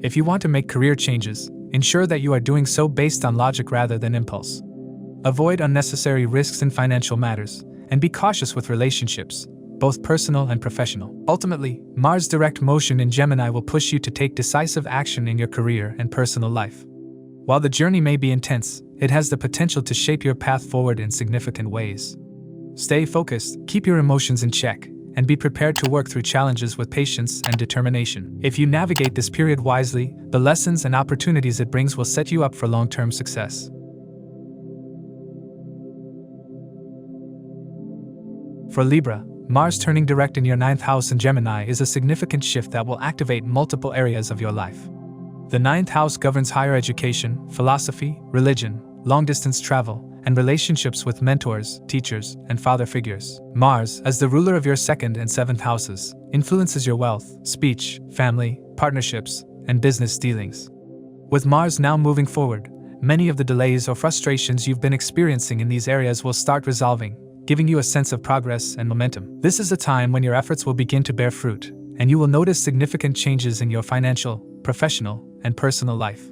If you want to make career changes, ensure that you are doing so based on logic rather than impulse. Avoid unnecessary risks in financial matters, and be cautious with relationships, both personal and professional. Ultimately, Mars' direct motion in Gemini will push you to take decisive action in your career and personal life. While the journey may be intense, it has the potential to shape your path forward in significant ways. Stay focused, keep your emotions in check, and be prepared to work through challenges with patience and determination. If you navigate this period wisely, the lessons and opportunities it brings will set you up for long-term success. For Libra, Mars turning direct in your 9th house in Gemini is a significant shift that will activate multiple areas of your life. The 9th house governs higher education, philosophy, religion, long-distance travel, and relationships with mentors, teachers, and father figures. Mars, as the ruler of your 2nd and 7th houses, influences your wealth, speech, family, partnerships, and business dealings. With Mars now moving forward, many of the delays or frustrations you've been experiencing in these areas will start resolving, giving you a sense of progress and momentum. This is a time when your efforts will begin to bear fruit, and you will notice significant changes in your financial, professional, and personal life.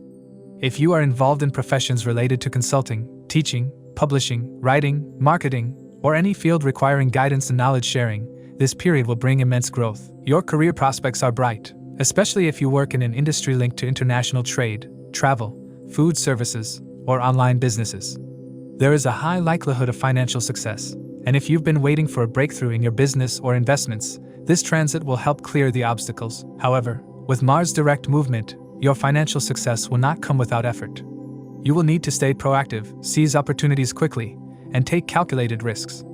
If you are involved in professions related to consulting, teaching, publishing, writing, marketing, or any field requiring guidance and knowledge sharing, this period will bring immense growth. Your career prospects are bright, especially if you work in an industry linked to international trade, travel, food services, or online businesses. There is a high likelihood of financial success, and if you've been waiting for a breakthrough in your business or investments, this transit will help clear the obstacles. However, with Mars' direct movement, your financial success will not come without effort. You will need to stay proactive, seize opportunities quickly, and take calculated risks.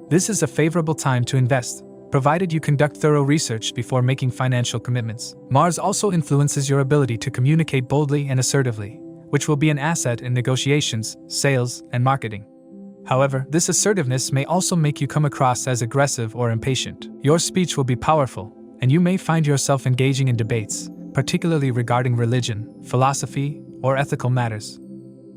This is a favorable time to invest, provided you conduct thorough research before making financial commitments. Mars also influences your ability to communicate boldly and assertively, which will be an asset in negotiations, sales, and marketing. However, this assertiveness may also make you come across as aggressive or impatient. Your speech will be powerful, and you may find yourself engaging in debates, particularly regarding religion, philosophy, or ethical matters.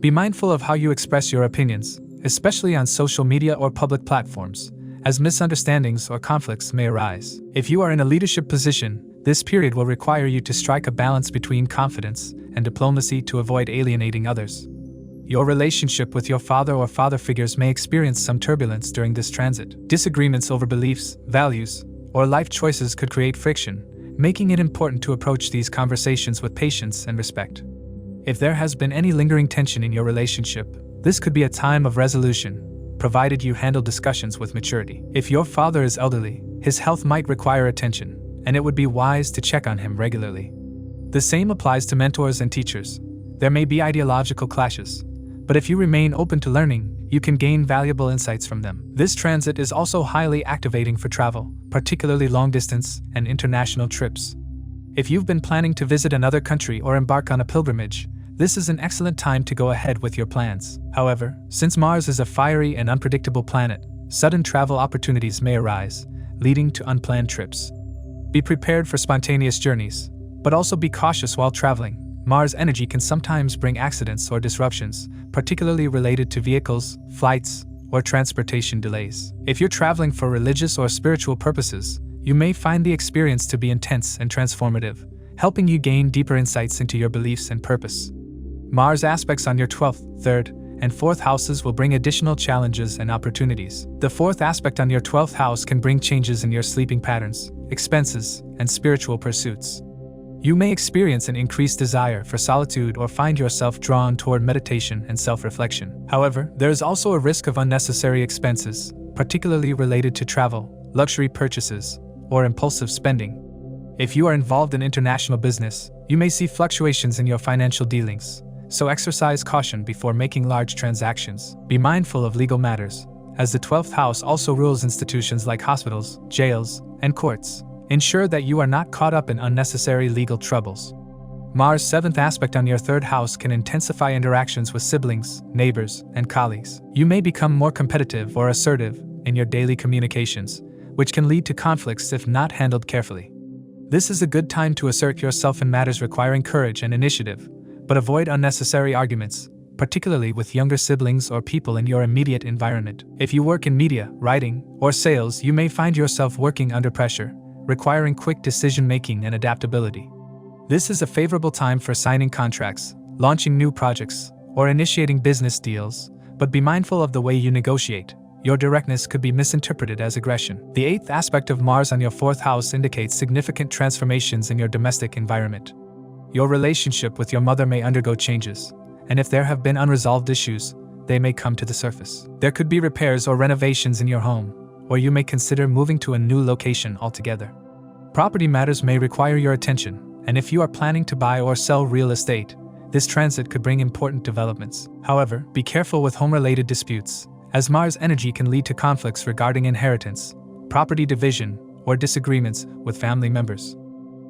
Be mindful of how you express your opinions, especially on social media or public platforms, as misunderstandings or conflicts may arise. If you are in a leadership position, this period will require you to strike a balance between confidence and diplomacy to avoid alienating others. Your relationship with your father or father figures may experience some turbulence during this transit. Disagreements over beliefs, values, or life choices could create friction, making it important to approach these conversations with patience and respect. If there has been any lingering tension in your relationship, this could be a time of resolution, provided you handle discussions with maturity. If your father is elderly, his health might require attention, and it would be wise to check on him regularly. The same applies to mentors and teachers. There may be ideological clashes, but if you remain open to learning, you can gain valuable insights from them. This transit is also highly activating for travel, particularly long-distance and international trips. If you've been planning to visit another country or embark on a pilgrimage, this is an excellent time to go ahead with your plans. However, since Mars is a fiery and unpredictable planet, sudden travel opportunities may arise, leading to unplanned trips. Be prepared for spontaneous journeys, but also be cautious while traveling. Mars energy can sometimes bring accidents or disruptions, particularly related to vehicles, flights, or transportation delays. If you're traveling for religious or spiritual purposes, you may find the experience to be intense and transformative, helping you gain deeper insights into your beliefs and purpose. Mars aspects on your 12th, 3rd, and 4th houses will bring additional challenges and opportunities. The 4th aspect on your 12th house can bring changes in your sleeping patterns, expenses, and spiritual pursuits. You may experience an increased desire for solitude or find yourself drawn toward meditation and self-reflection. However, there is also a risk of unnecessary expenses, particularly related to travel, luxury purchases, or impulsive spending. If you are involved in international business, you may see fluctuations in your financial dealings, so exercise caution before making large transactions. Be mindful of legal matters, as the 12th house also rules institutions like hospitals, jails, and courts. Ensure that you are not caught up in unnecessary legal troubles. Mars' 7th aspect on your 3rd house can intensify interactions with siblings, neighbors, and colleagues. You may become more competitive or assertive in your daily communications, which can lead to conflicts if not handled carefully. This is a good time to assert yourself in matters requiring courage and initiative, but avoid unnecessary arguments, particularly with younger siblings or people in your immediate environment. If you work in media, writing, or sales, you may find yourself working under pressure, requiring quick decision-making and adaptability. This is a favorable time for signing contracts, launching new projects, or initiating business deals, but be mindful of the way you negotiate. Your directness could be misinterpreted as aggression. The 8th aspect of Mars on your 4th house indicates significant transformations in your domestic environment. Your relationship with your mother may undergo changes, and if there have been unresolved issues, they may come to the surface. There could be repairs or renovations in your home, or you may consider moving to a new location altogether. Property matters may require your attention, and if you are planning to buy or sell real estate, this transit could bring important developments. However, be careful with home-related disputes, as Mars energy can lead to conflicts regarding inheritance, property division, or disagreements with family members.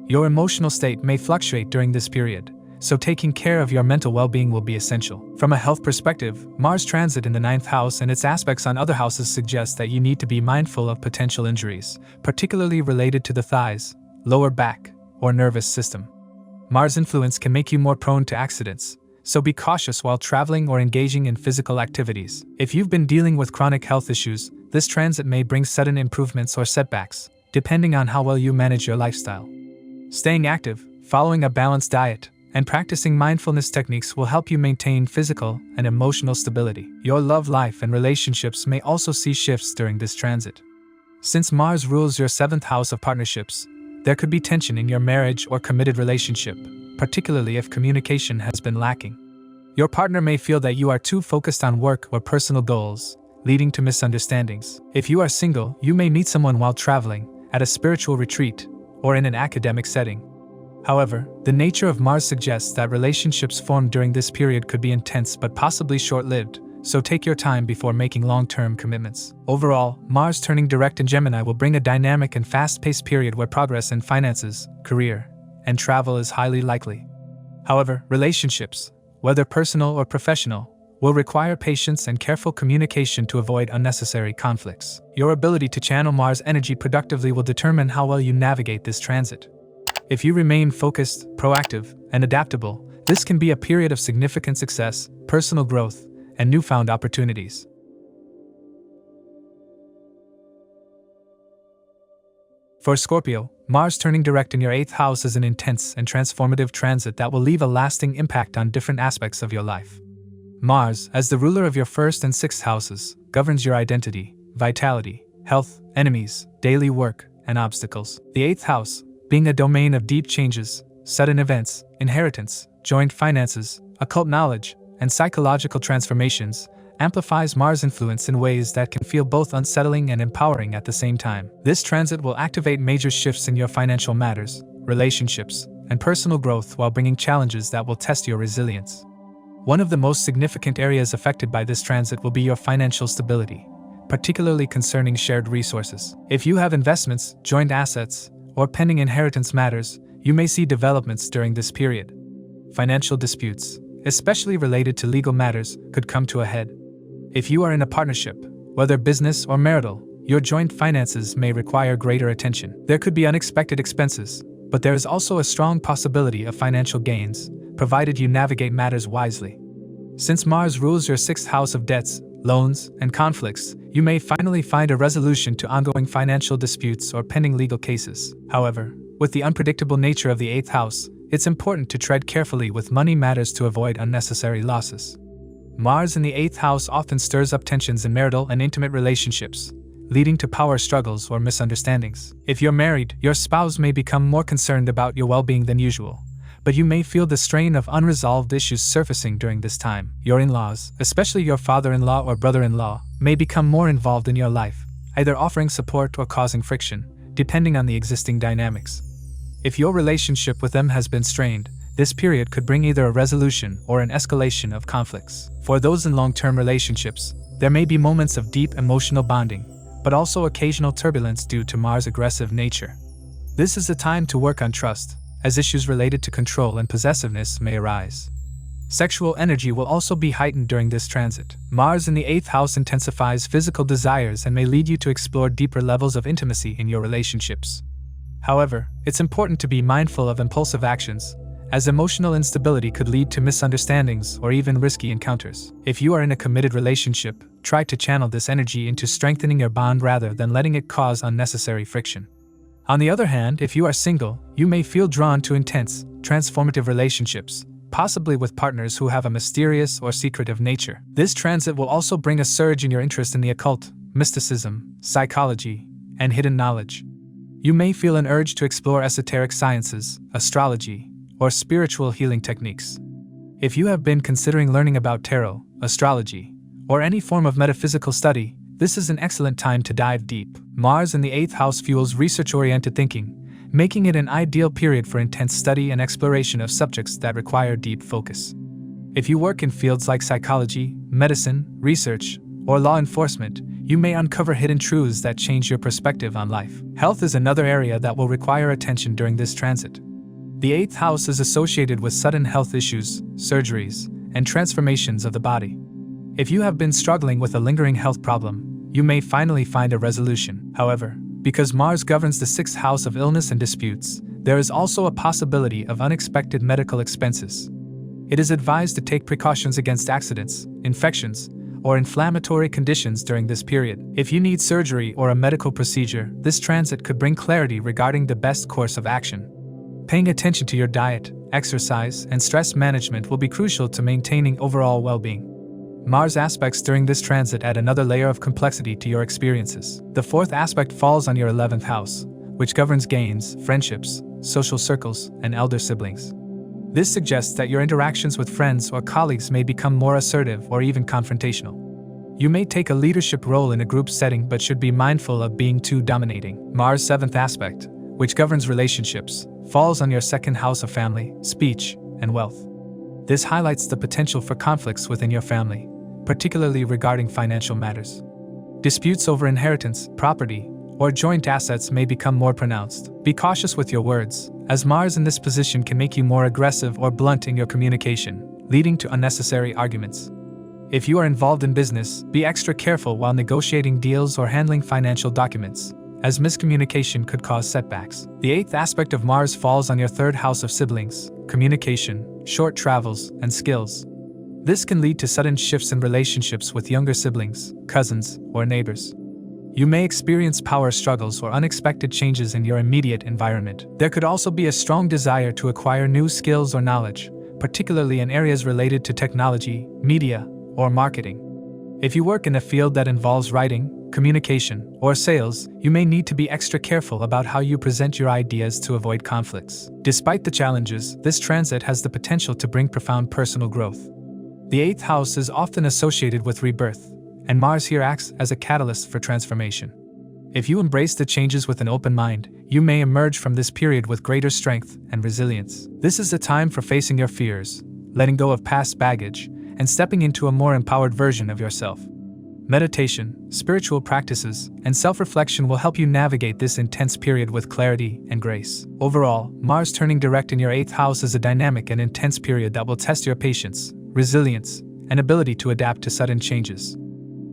Your emotional state may fluctuate during this period, so taking care of your mental well-being will be essential. From a health perspective, Mars transit in the 9th house and its aspects on other houses suggest that you need to be mindful of potential injuries, particularly related to the thighs, lower back, or nervous system. Mars influence can make you more prone to accidents, so be cautious while traveling or engaging in physical activities. If you've been dealing with chronic health issues, this transit may bring sudden improvements or setbacks, depending on how well you manage your lifestyle. Staying active, following a balanced diet, and practicing mindfulness techniques will help you maintain physical and emotional stability. Your love life and relationships may also see shifts during this transit. Since Mars rules your 7th house of partnerships, there could be tension in your marriage or committed relationship, particularly if communication has been lacking. Your partner may feel that you are too focused on work or personal goals, leading to misunderstandings. If you are single, you may meet someone while traveling, at a spiritual retreat, or in an academic setting. However, the nature of Mars suggests that relationships formed during this period could be intense but possibly short-lived, so take your time before making long-term commitments. Overall, Mars turning direct in Gemini will bring a dynamic and fast-paced period where progress in finances, career, and travel is highly likely. However, relationships, whether personal or professional, will require patience and careful communication to avoid unnecessary conflicts. Your ability to channel Mars energy productively will determine how well you navigate this transit. If you remain focused, proactive, and adaptable, this can be a period of significant success, personal growth, and newfound opportunities. For Scorpio, Mars turning direct in your 8th house is an intense and transformative transit that will leave a lasting impact on different aspects of your life. Mars, as the ruler of your 1st and 6th houses, governs your identity, vitality, health, enemies, daily work, and obstacles. The 8th house, being a domain of deep changes, sudden events, inheritance, joint finances, occult knowledge, and psychological transformations, amplifies Mars' influence in ways that can feel both unsettling and empowering at the same time. This transit will activate major shifts in your financial matters, relationships, and personal growth while bringing challenges that will test your resilience. One of the most significant areas affected by this transit will be your financial stability, particularly concerning shared resources. If you have investments, joint assets, or pending inheritance matters, you may see developments during this period. Financial disputes, especially related to legal matters, could come to a head. If you are in a partnership, whether business or marital, your joint finances may require greater attention. There could be unexpected expenses, but there is also a strong possibility of financial gains, provided you navigate matters wisely. Since Mars rules your 6th house of debts, loans, and conflicts, you may finally find a resolution to ongoing financial disputes or pending legal cases. However, with the unpredictable nature of the 8th house, it's important to tread carefully with money matters to avoid unnecessary losses. Mars in the 8th house often stirs up tensions in marital and intimate relationships, leading to power struggles or misunderstandings. If you're married, your spouse may become more concerned about your well-being than usual, but you may feel the strain of unresolved issues surfacing during this time. Your in-laws, especially your father-in-law or brother-in-law, may become more involved in your life, either offering support or causing friction, depending on the existing dynamics. If your relationship with them has been strained, this period could bring either a resolution or an escalation of conflicts. For those in long-term relationships, there may be moments of deep emotional bonding, but also occasional turbulence due to Mars' aggressive nature. This is a time to work on trust, as issues related to control and possessiveness may arise. Sexual energy will also be heightened during this transit. Mars in the 8th house intensifies physical desires and may lead you to explore deeper levels of intimacy in your relationships. However, it's important to be mindful of impulsive actions, as emotional instability could lead to misunderstandings or even risky encounters. If you are in a committed relationship, try to channel this energy into strengthening your bond rather than letting it cause unnecessary friction. On the other hand, if you are single, you may feel drawn to intense, transformative relationships, possibly with partners who have a mysterious or secretive nature. This transit will also bring a surge in your interest in the occult, mysticism, psychology, and hidden knowledge. You may feel an urge to explore esoteric sciences, astrology, or spiritual healing techniques. If you have been considering learning about tarot, astrology, or any form of metaphysical study, this is an excellent time to dive deep. Mars in the 8th house fuels research-oriented thinking, making it an ideal period for intense study and exploration of subjects that require deep focus. If you work in fields like psychology, medicine, research, or law enforcement, you may uncover hidden truths that change your perspective on life. Health is another area that will require attention during this transit. The 8th house is associated with sudden health issues, surgeries, and transformations of the body. If you have been struggling with a lingering health problem, you may finally find a resolution. However, because Mars governs the 6th house of illness and disputes, there is also a possibility of unexpected medical expenses. It is advised to take precautions against accidents, infections, or inflammatory conditions during this period. If you need surgery or a medical procedure, this transit could bring clarity regarding the best course of action. Paying attention to your diet, exercise, and stress management will be crucial to maintaining overall well-being. Mars aspects during this transit add another layer of complexity to your experiences. The 4th aspect falls on your 11th house, which governs gains, friendships, social circles, and elder siblings. This suggests that your interactions with friends or colleagues may become more assertive or even confrontational. You may take a leadership role in a group setting but should be mindful of being too dominating. Mars' 7th aspect, which governs relationships, falls on your 2nd house of family, speech, and wealth. This highlights the potential for conflicts within your family, particularly regarding financial matters. Disputes over inheritance, property, or joint assets may become more pronounced. Be cautious with your words, as Mars in this position can make you more aggressive or blunt in your communication, leading to unnecessary arguments. If you are involved in business, be extra careful while negotiating deals or handling financial documents, as miscommunication could cause setbacks. The 8th aspect of Mars falls on your 3rd house of siblings, communication, short travels, and skills. This can lead to sudden shifts in relationships with younger siblings, cousins, or neighbors. You may experience power struggles or unexpected changes in your immediate environment. There could also be a strong desire to acquire new skills or knowledge, particularly in areas related to technology, media, or marketing. If you work in a field that involves writing, communication, or sales, you may need to be extra careful about how you present your ideas to avoid conflicts. Despite the challenges, this transit has the potential to bring profound personal growth. The 8th house is often associated with rebirth, and Mars here acts as a catalyst for transformation. If you embrace the changes with an open mind, you may emerge from this period with greater strength and resilience. This is the time for facing your fears, letting go of past baggage, and stepping into a more empowered version of yourself. Meditation, spiritual practices, and self-reflection will help you navigate this intense period with clarity and grace. Overall, Mars turning direct in your 8th house is a dynamic and intense period that will test your patience, resilience, and ability to adapt to sudden changes.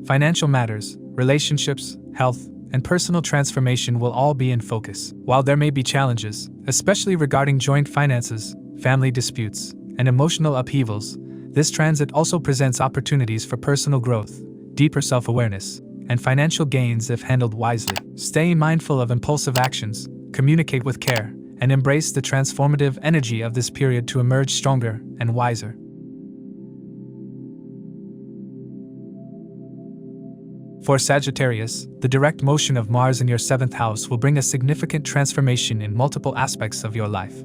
Financial matters, relationships, health, and personal transformation will all be in focus. While there may be challenges, especially regarding joint finances, family disputes, and emotional upheavals, this transit also presents opportunities for personal growth, deeper self-awareness, and financial gains if handled wisely. Stay mindful of impulsive actions, communicate with care, and embrace the transformative energy of this period to emerge stronger and wiser. For Sagittarius, the direct motion of Mars in your 7th house will bring a significant transformation in multiple aspects of your life.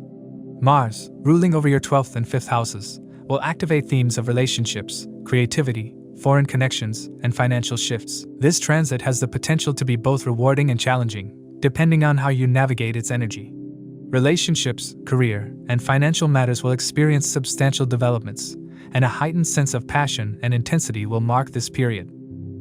Mars, ruling over your 12th and 5th houses, will activate themes of relationships, creativity, foreign connections, and financial shifts. This transit has the potential to be both rewarding and challenging, depending on how you navigate its energy. Relationships, career, and financial matters will experience substantial developments, and a heightened sense of passion and intensity will mark this period.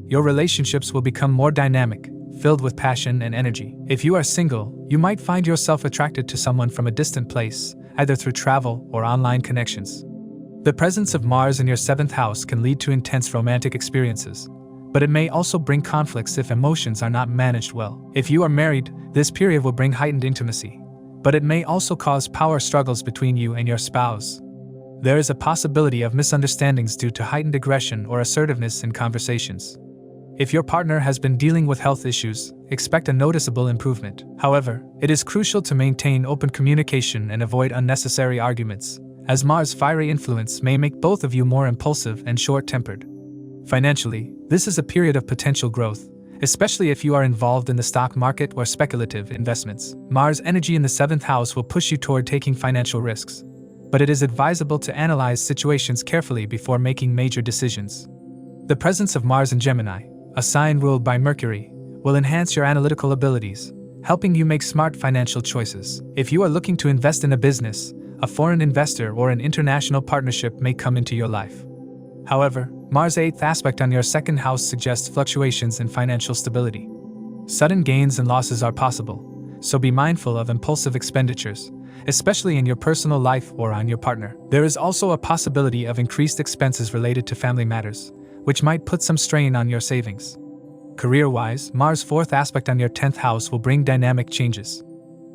Your relationships will become more dynamic, filled with passion and energy. If you are single, you might find yourself attracted to someone from a distant place, either through travel or online connections. The presence of Mars in your 7th house can lead to intense romantic experiences, but it may also bring conflicts if emotions are not managed well. If you are married, this period will bring heightened intimacy, but it may also cause power struggles between you and your spouse. There is a possibility of misunderstandings due to heightened aggression or assertiveness in conversations. If your partner has been dealing with health issues, expect a noticeable improvement. However, it is crucial to maintain open communication and avoid unnecessary arguments, as Mars' fiery influence may make both of you more impulsive and short-tempered. Financially, this is a period of potential growth, especially if you are involved in the stock market or speculative investments. Mars' energy in the 7th house will push you toward taking financial risks, but it is advisable to analyze situations carefully before making major decisions. The presence of Mars in Gemini, a sign ruled by Mercury, will enhance your analytical abilities, helping you make smart financial choices. If you are looking to invest in a business, a foreign investor or an international partnership may come into your life. However, Mars' 8th aspect on your 2nd house suggests fluctuations in financial stability. Sudden gains and losses are possible, so be mindful of impulsive expenditures, especially in your personal life or on your partner. There is also a possibility of increased expenses related to family matters, which might put some strain on your savings. Career-wise, Mars' fourth aspect on your 10th house will bring dynamic changes.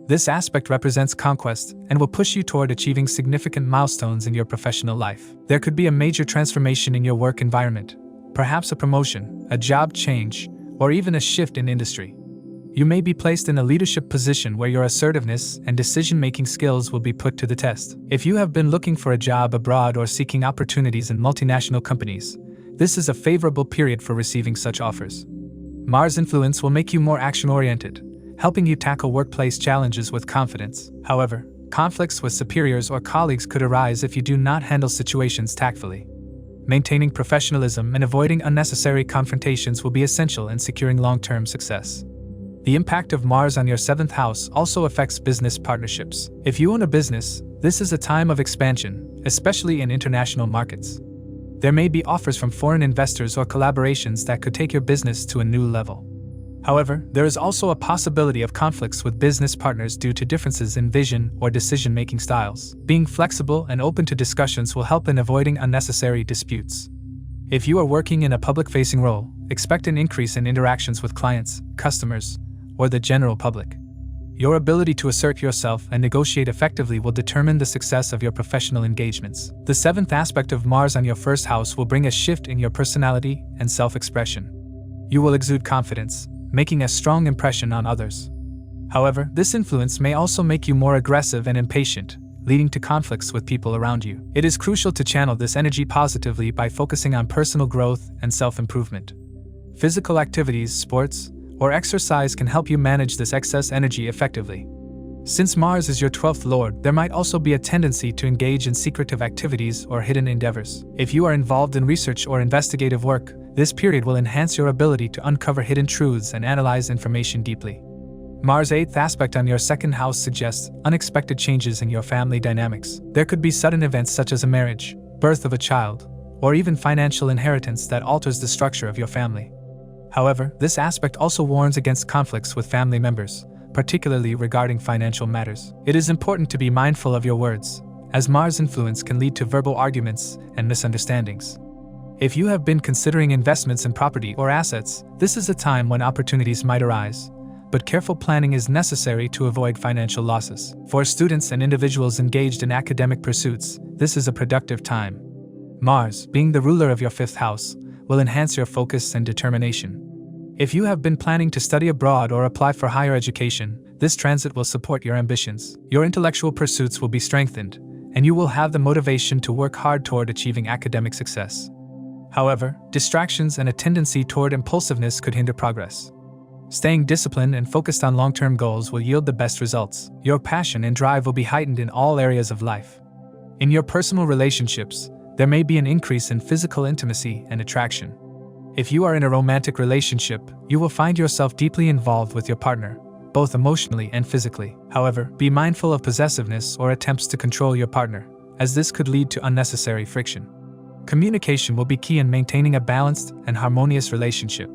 This aspect represents conquest and will push you toward achieving significant milestones in your professional life. There could be a major transformation in your work environment, perhaps a promotion, a job change, or even a shift in industry. You may be placed in a leadership position where your assertiveness and decision-making skills will be put to the test. If you have been looking for a job abroad or seeking opportunities in multinational companies, this is a favorable period for receiving such offers. Mars' influence will make you more action-oriented, helping you tackle workplace challenges with confidence. However, conflicts with superiors or colleagues could arise if you do not handle situations tactfully. Maintaining professionalism and avoiding unnecessary confrontations will be essential in securing long-term success. The impact of Mars on your 7th house also affects business partnerships. If you own a business, this is a time of expansion, especially in international markets. There may be offers from foreign investors or collaborations that could take your business to a new level. However, there is also a possibility of conflicts with business partners due to differences in vision or decision-making styles. Being flexible and open to discussions will help in avoiding unnecessary disputes. If you are working in a public-facing role, expect an increase in interactions with clients, customers, or the general public. Your ability to assert yourself and negotiate effectively will determine the success of your professional engagements. The 7th aspect of Mars on your 1st house will bring a shift in your personality and self-expression. You will exude confidence, making a strong impression on others. However, this influence may also make you more aggressive and impatient, leading to conflicts with people around you. It is crucial to channel this energy positively by focusing on personal growth and self-improvement. Physical activities, sports, or exercise can help you manage this excess energy effectively. Since Mars is your 12th lord, there might also be a tendency to engage in secretive activities or hidden endeavors. If you are involved in research or investigative work, this period will enhance your ability to uncover hidden truths and analyze information deeply. Mars' 8th aspect on your 2nd house suggests unexpected changes in your family dynamics. There could be sudden events such as a marriage, birth of a child, or even financial inheritance that alters the structure of your family. However, this aspect also warns against conflicts with family members, particularly regarding financial matters. It is important to be mindful of your words, as Mars' influence can lead to verbal arguments and misunderstandings. If you have been considering investments in property or assets, this is a time when opportunities might arise, but careful planning is necessary to avoid financial losses. For students and individuals engaged in academic pursuits, this is a productive time. Mars, being the ruler of your 5th house, will enhance your focus and determination. If you have been planning to study abroad or apply for higher education, this transit will support your ambitions. Your intellectual pursuits will be strengthened, and you will have the motivation to work hard toward achieving academic success. However, distractions and a tendency toward impulsiveness could hinder progress. Staying disciplined and focused on long-term goals will yield the best results. Your passion and drive will be heightened in all areas of life. In your personal relationships, there may be an increase in physical intimacy and attraction. If you are in a romantic relationship, you will find yourself deeply involved with your partner, both emotionally and physically. However, be mindful of possessiveness or attempts to control your partner, as this could lead to unnecessary friction. Communication will be key in maintaining a balanced and harmonious relationship.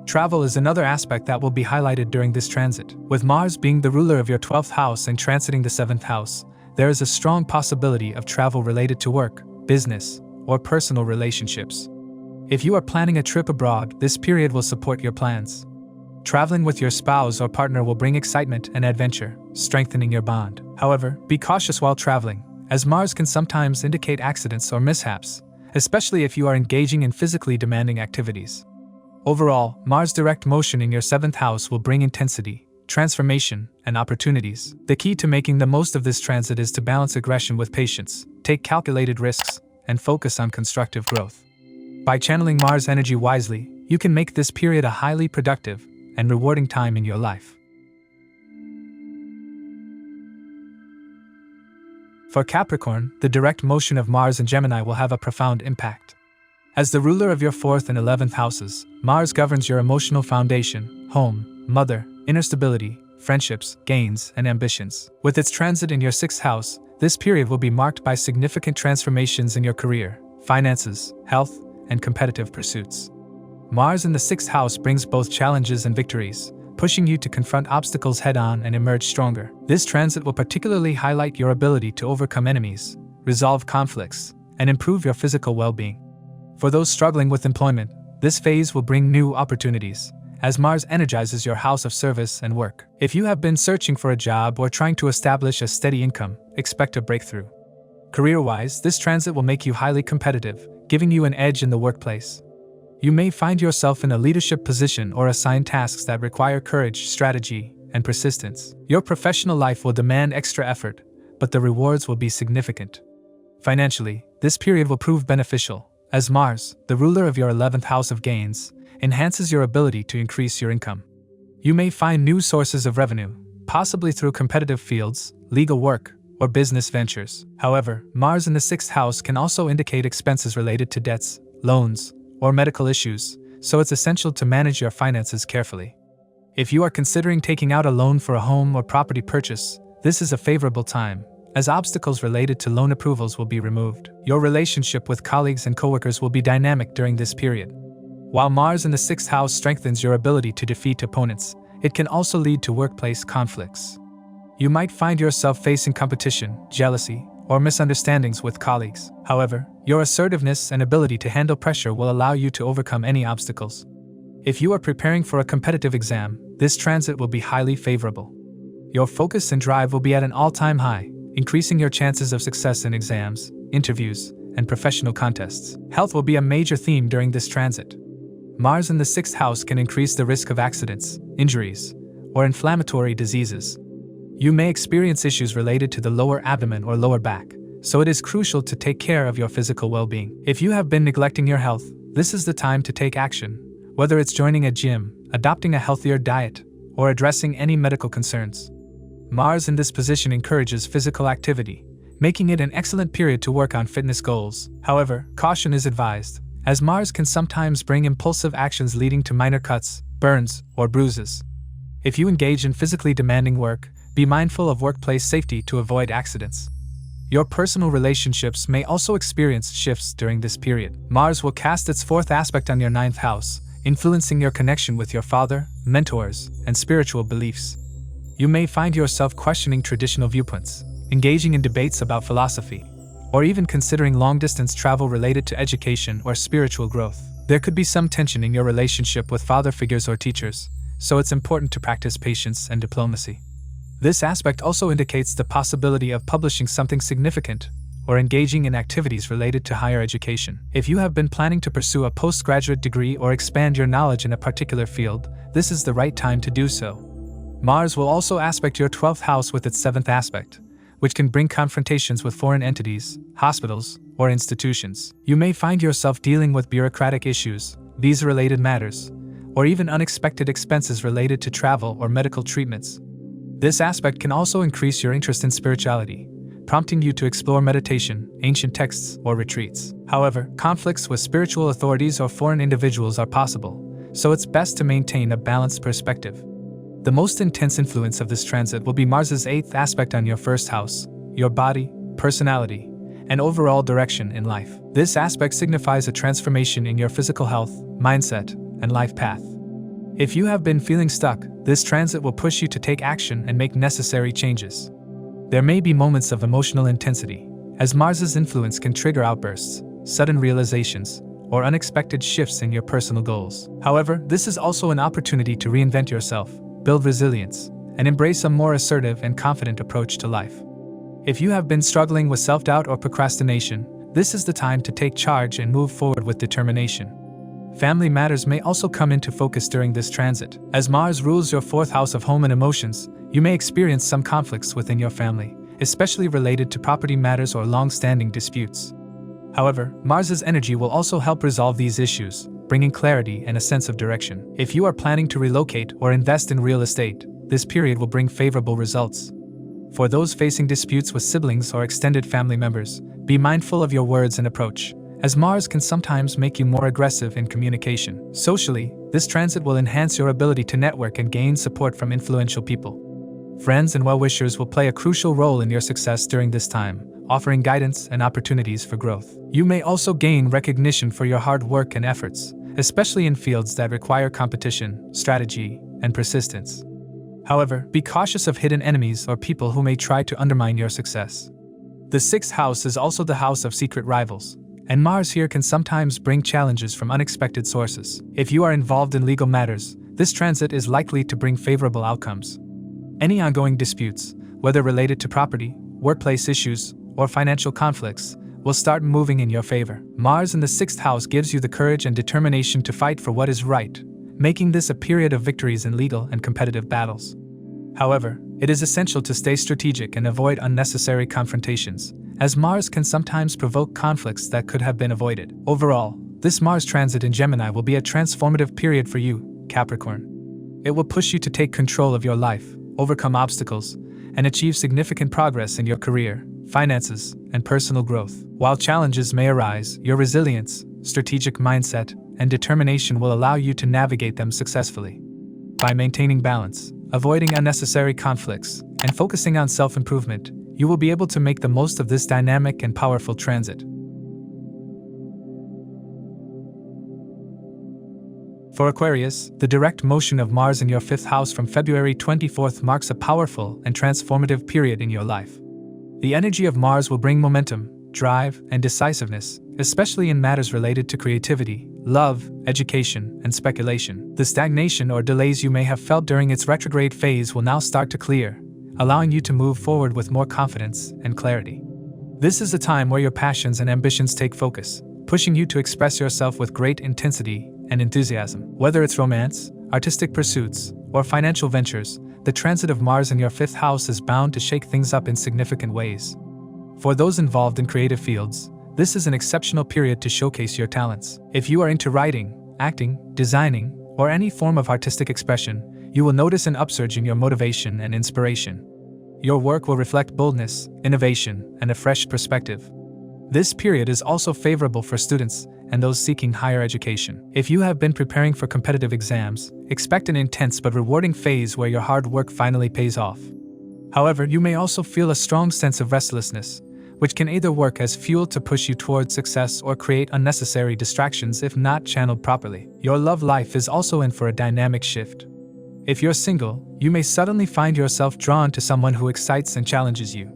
Travel is another aspect that will be highlighted during this transit. With Mars being the ruler of your 12th house and transiting the 7th house, there is a strong possibility of travel related to work, business, or personal relationships. If you are planning a trip abroad, this period will support your plans. Traveling with your spouse or partner will bring excitement and adventure, strengthening your bond. However, be cautious while traveling, as Mars can sometimes indicate accidents or mishaps, especially if you are engaging in physically demanding activities. Overall, Mars' direct motion in your 7th house will bring intensity, transformation, and opportunities. The key to making the most of this transit is to balance aggression with patience, take calculated risks, and focus on constructive growth. By channeling Mars energy wisely, you can make this period a highly productive and rewarding time in your life. For Capricorn, the direct motion of Mars in Gemini will have a profound impact. As the ruler of your 4th and 11th houses, Mars governs your emotional foundation, home, mother, inner stability, friendships, gains, and ambitions. With its transit in your 6th house, this period will be marked by significant transformations in your career, finances, health, and competitive pursuits. Mars in the 6th house brings both challenges and victories, pushing you to confront obstacles head-on and emerge stronger. This transit will particularly highlight your ability to overcome enemies, resolve conflicts, and improve your physical well-being. For those struggling with employment, this phase will bring new opportunities, as Mars energizes your house of service and work. If you have been searching for a job or trying to establish a steady income, expect a breakthrough. Career-wise, this transit will make you highly competitive, giving you an edge in the workplace. You may find yourself in a leadership position or assign tasks that require courage, strategy, and persistence. Your professional life will demand extra effort, but the rewards will be significant. Financially, this period will prove beneficial, as Mars, the ruler of your 11th house of gains, enhances your ability to increase your income. You may find new sources of revenue, possibly through competitive fields, legal work, or business ventures. However, Mars in the 6th house can also indicate expenses related to debts, loans, or medical issues, so it's essential to manage your finances carefully. If you are considering taking out a loan for a home or property purchase, this is a favorable time, as obstacles related to loan approvals will be removed. Your relationship with colleagues and coworkers will be dynamic during this period. While Mars in the 6th house strengthens your ability to defeat opponents, it can also lead to workplace conflicts. You might find yourself facing competition, jealousy, or misunderstandings with colleagues. However, your assertiveness and ability to handle pressure will allow you to overcome any obstacles. If you are preparing for a competitive exam, this transit will be highly favorable. Your focus and drive will be at an all-time high, increasing your chances of success in exams, interviews, and professional contests. Health will be a major theme during this transit. Mars in the 6th house can increase the risk of accidents, injuries, or inflammatory diseases. You may experience issues related to the lower abdomen or lower back, so it is crucial to take care of your physical well-being. If you have been neglecting your health, this is the time to take action, whether it's joining a gym, adopting a healthier diet, or addressing any medical concerns. Mars in this position encourages physical activity, making it an excellent period to work on fitness goals. However, caution is advised, as Mars can sometimes bring impulsive actions leading to minor cuts, burns, or bruises. If you engage in physically demanding work, be mindful of workplace safety to avoid accidents. Your personal relationships may also experience shifts during this period. Mars will cast its 4th aspect on your 9th house, influencing your connection with your father, mentors, and spiritual beliefs. You may find yourself questioning traditional viewpoints, engaging in debates about philosophy, or even considering long-distance travel related to education or spiritual growth. There could be some tension in your relationship with father figures or teachers, so it's important to practice patience and diplomacy. This aspect also indicates the possibility of publishing something significant or engaging in activities related to higher education. If you have been planning to pursue a postgraduate degree or expand your knowledge in a particular field, this is the right time to do so. Mars will also aspect your 12th house with its 7th aspect, which can bring confrontations with foreign entities, hospitals, or institutions. You may find yourself dealing with bureaucratic issues, visa-related matters, or even unexpected expenses related to travel or medical treatments. This aspect can also increase your interest in spirituality, prompting you to explore meditation, ancient texts, or retreats. However, conflicts with spiritual authorities or foreign individuals are possible, so it's best to maintain a balanced perspective. The most intense influence of this transit will be Mars's 8th aspect on your 1st house, your body, personality, and overall direction in life. This aspect signifies a transformation in your physical health, mindset, and life path. If you have been feeling stuck, this transit will push you to take action and make necessary changes. There may be moments of emotional intensity, as Mars's influence can trigger outbursts, sudden realizations, or unexpected shifts in your personal goals. However, this is also an opportunity to reinvent yourself, build resilience, and embrace a more assertive and confident approach to life. If you have been struggling with self-doubt or procrastination, this is the time to take charge and move forward with determination. Family matters may also come into focus during this transit. As Mars rules your 4th house of home and emotions, you may experience some conflicts within your family, especially related to property matters or long-standing disputes. However, Mars's energy will also help resolve these issues, bringing clarity and a sense of direction. If you are planning to relocate or invest in real estate, this period will bring favorable results. For those facing disputes with siblings or extended family members, be mindful of your words and approach, as Mars can sometimes make you more aggressive in communication. Socially, this transit will enhance your ability to network and gain support from influential people. Friends and well-wishers will play a crucial role in your success during this time, offering guidance and opportunities for growth. You may also gain recognition for your hard work and efforts, especially in fields that require competition, strategy, and persistence. However, be cautious of hidden enemies or people who may try to undermine your success. The 6th house is also the house of secret rivals, and Mars here can sometimes bring challenges from unexpected sources. If you are involved in legal matters, this transit is likely to bring favorable outcomes. Any ongoing disputes, whether related to property, workplace issues, or financial conflicts, will start moving in your favor. Mars in the 6th house gives you the courage and determination to fight for what is right, making this a period of victories in legal and competitive battles. However, it is essential to stay strategic and avoid unnecessary confrontations, as Mars can sometimes provoke conflicts that could have been avoided. Overall, this Mars transit in Gemini will be a transformative period for you, Capricorn. It will push you to take control of your life, overcome obstacles, and achieve significant progress in your career, finances, and personal growth. While challenges may arise, your resilience, strategic mindset, and determination will allow you to navigate them successfully. By maintaining balance, avoiding unnecessary conflicts, and focusing on self-improvement, you will be able to make the most of this dynamic and powerful transit. For Aquarius, the direct motion of Mars in your 5th house from February 24th marks a powerful and transformative period in your life. The energy of Mars will bring momentum, drive, and decisiveness, especially in matters related to creativity, love, education, and speculation. The stagnation or delays you may have felt during its retrograde phase will now start to clear, allowing you to move forward with more confidence and clarity. This is a time where your passions and ambitions take focus, pushing you to express yourself with great intensity and enthusiasm. Whether it's romance, artistic pursuits, or financial ventures, the transit of Mars in your 5th house is bound to shake things up in significant ways. For those involved in creative fields, this is an exceptional period to showcase your talents. If you are into writing, acting, designing, or any form of artistic expression, you will notice an upsurge in your motivation and inspiration. Your work will reflect boldness, innovation, and a fresh perspective. This period is also favorable for students and those seeking higher education. If you have been preparing for competitive exams, expect an intense but rewarding phase where your hard work finally pays off. However, you may also feel a strong sense of restlessness, which can either work as fuel to push you towards success or create unnecessary distractions if not channeled properly. Your love life is also in for a dynamic shift. If you're single, you may suddenly find yourself drawn to someone who excites and challenges you.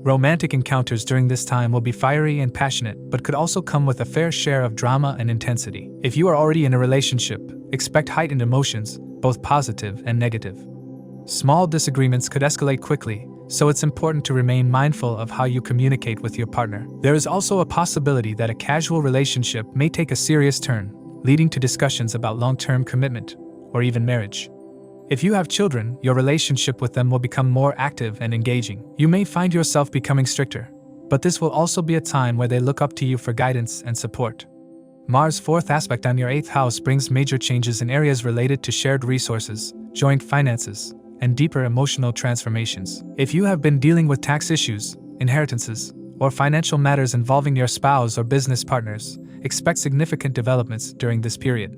Romantic encounters during this time will be fiery and passionate, but could also come with a fair share of drama and intensity. If you are already in a relationship, expect heightened emotions, both positive and negative. Small disagreements could escalate quickly, so it's important to remain mindful of how you communicate with your partner. There is also a possibility that a casual relationship may take a serious turn, leading to discussions about long-term commitment, or even marriage. If you have children, your relationship with them will become more active and engaging. You may find yourself becoming stricter, but this will also be a time where they look up to you for guidance and support. Mars' 4th aspect on your 8th house brings major changes in areas related to shared resources, joint finances, and deeper emotional transformations. If you have been dealing with tax issues, inheritances, or financial matters involving your spouse or business partners, expect significant developments during this period.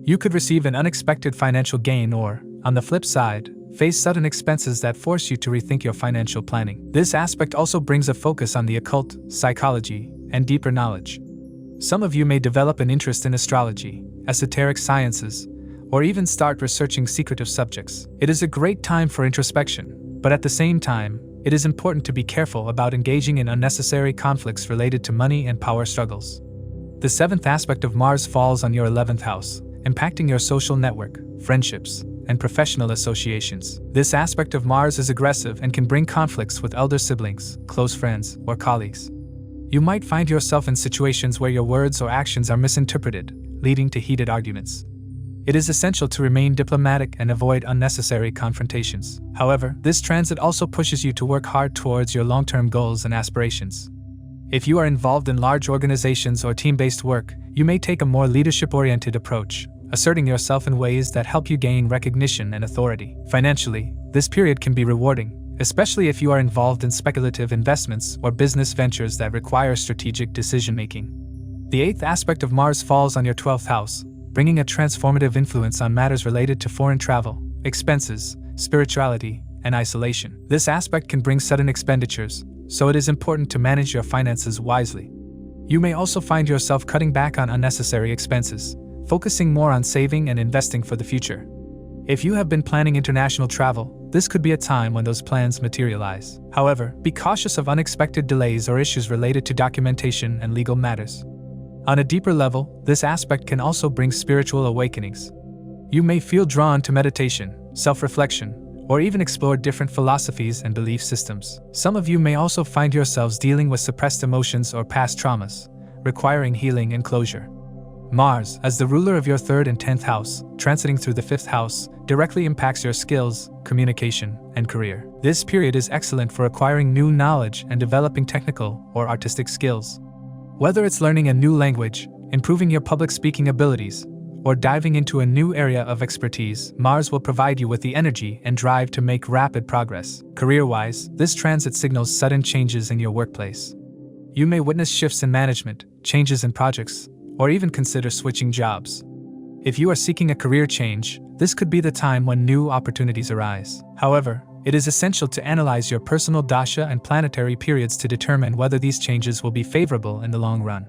You could receive an unexpected financial gain or, on the flip side, face sudden expenses that force you to rethink your financial planning. This aspect also brings a focus on the occult, psychology, and deeper knowledge. Some of you may develop an interest in astrology, esoteric sciences, or even start researching secretive subjects. It is a great time for introspection, but at the same time, it is important to be careful about engaging in unnecessary conflicts related to money and power struggles. The 7th aspect of Mars falls on your 11th house, impacting your social network, friendships, and professional associations. This aspect of Mars is aggressive and can bring conflicts with elder siblings, close friends, or colleagues. You might find yourself in situations where your words or actions are misinterpreted, leading to heated arguments. It is essential to remain diplomatic and avoid unnecessary confrontations. However, this transit also pushes you to work hard towards your long-term goals and aspirations. If you are involved in large organizations or team-based work, you may take a more leadership-oriented approach, asserting yourself in ways that help you gain recognition and authority. Financially, this period can be rewarding, especially if you are involved in speculative investments or business ventures that require strategic decision-making. The 8th aspect of Mars falls on your 12th house, bringing a transformative influence on matters related to foreign travel, expenses, spirituality, and isolation. This aspect can bring sudden expenditures, so it is important to manage your finances wisely. You may also find yourself cutting back on unnecessary expenses, focusing more on saving and investing for the future. If you have been planning international travel, this could be a time when those plans materialize. However, be cautious of unexpected delays or issues related to documentation and legal matters. On a deeper level, this aspect can also bring spiritual awakenings. You may feel drawn to meditation, self-reflection, or even explore different philosophies and belief systems. Some of you may also find yourselves dealing with suppressed emotions or past traumas, requiring healing and closure. Mars, as the ruler of your 3rd and 10th house, transiting through the 5th house, directly impacts your skills, communication, and career. This period is excellent for acquiring new knowledge and developing technical or artistic skills. Whether it's learning a new language, improving your public speaking abilities, or diving into a new area of expertise, Mars will provide you with the energy and drive to make rapid progress. Career-wise, this transit signals sudden changes in your workplace. You may witness shifts in management, changes in projects, or even consider switching jobs. If you are seeking a career change, this could be the time when new opportunities arise. However, it is essential to analyze your personal dasha and planetary periods to determine whether these changes will be favorable in the long run.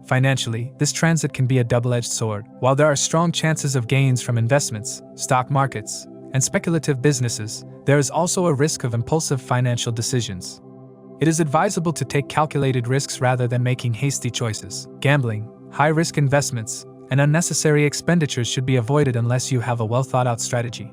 Financially, this transit can be a double-edged sword. While there are strong chances of gains from investments, stock markets, and speculative businesses, there is also a risk of impulsive financial decisions. It is advisable to take calculated risks rather than making hasty choices. Gambling, high-risk investments, and unnecessary expenditures should be avoided unless you have a well-thought-out strategy.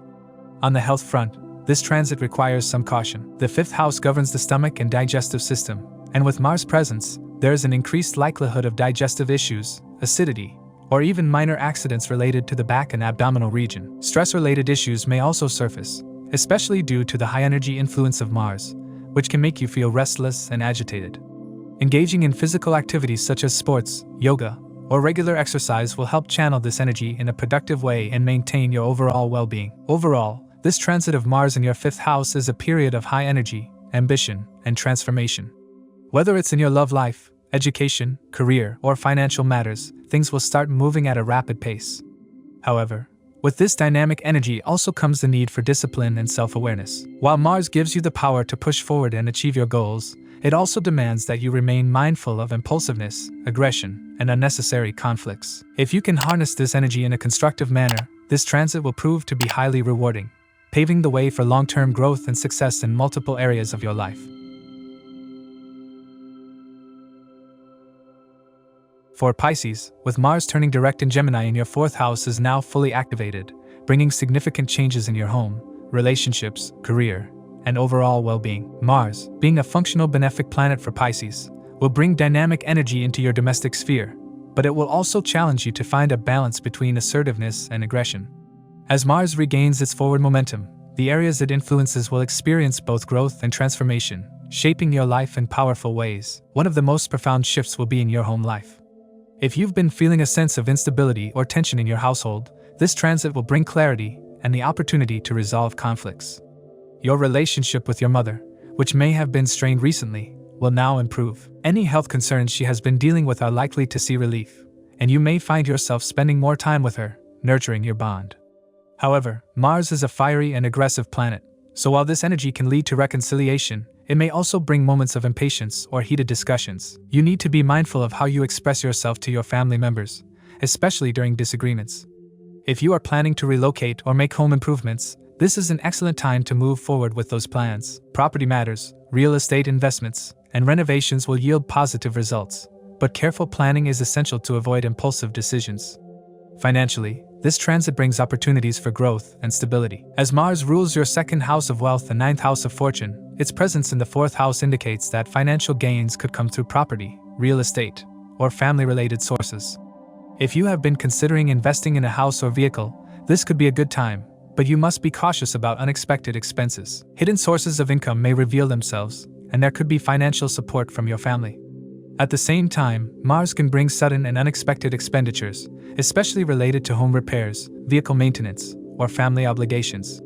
On the health front, this transit requires some caution. The 5th house governs the stomach and digestive system, and with Mars' presence, there is an increased likelihood of digestive issues, acidity, or even minor accidents related to the back and abdominal region. Stress-related issues may also surface, especially due to the high-energy influence of Mars, which can make you feel restless and agitated. Engaging in physical activities such as sports, yoga, or regular exercise will help channel this energy in a productive way and maintain your overall well-being. Overall, this transit of Mars in your 5th house is a period of high energy, ambition, and transformation. Whether it's in your love life, education, career, or financial matters, things will start moving at a rapid pace. However, with this dynamic energy also comes the need for discipline and self-awareness. While Mars gives you the power to push forward and achieve your goals, it also demands that you remain mindful of impulsiveness, aggression, and unnecessary conflicts. If you can harness this energy in a constructive manner, this transit will prove to be highly rewarding, paving the way for long-term growth and success in multiple areas of your life. For Pisces, with Mars turning direct in Gemini in your 4th house is now fully activated, bringing significant changes in your home, relationships, career, and overall well-being. Mars, being a functional benefic planet for Pisces, will bring dynamic energy into your domestic sphere, but it will also challenge you to find a balance between assertiveness and aggression. As Mars regains its forward momentum, the areas it influences will experience both growth and transformation, shaping your life in powerful ways. One of the most profound shifts will be in your home life. If you've been feeling a sense of instability or tension in your household, this transit will bring clarity and the opportunity to resolve conflicts. Your relationship with your mother, which may have been strained recently, will now improve. Any health concerns she has been dealing with are likely to see relief, and you may find yourself spending more time with her, nurturing your bond. However, Mars is a fiery and aggressive planet, so while this energy can lead to reconciliation, it may also bring moments of impatience or heated discussions. You need to be mindful of how you express yourself to your family members, especially during disagreements. If you are planning to relocate or make home improvements, this is an excellent time to move forward with those plans. Property matters, real estate investments, and renovations will yield positive results, but careful planning is essential to avoid impulsive decisions. Financially, this transit brings opportunities for growth and stability. As Mars rules your 2nd house of wealth and 9th house of fortune, its presence in the 4th house indicates that financial gains could come through property, real estate, or family-related sources. If you have been considering investing in a house or vehicle, this could be a good time, but you must be cautious about unexpected expenses. Hidden sources of income may reveal themselves, and there could be financial support from your family. At the same time, Mars can bring sudden and unexpected expenditures, especially related to home repairs, vehicle maintenance, or family obligations.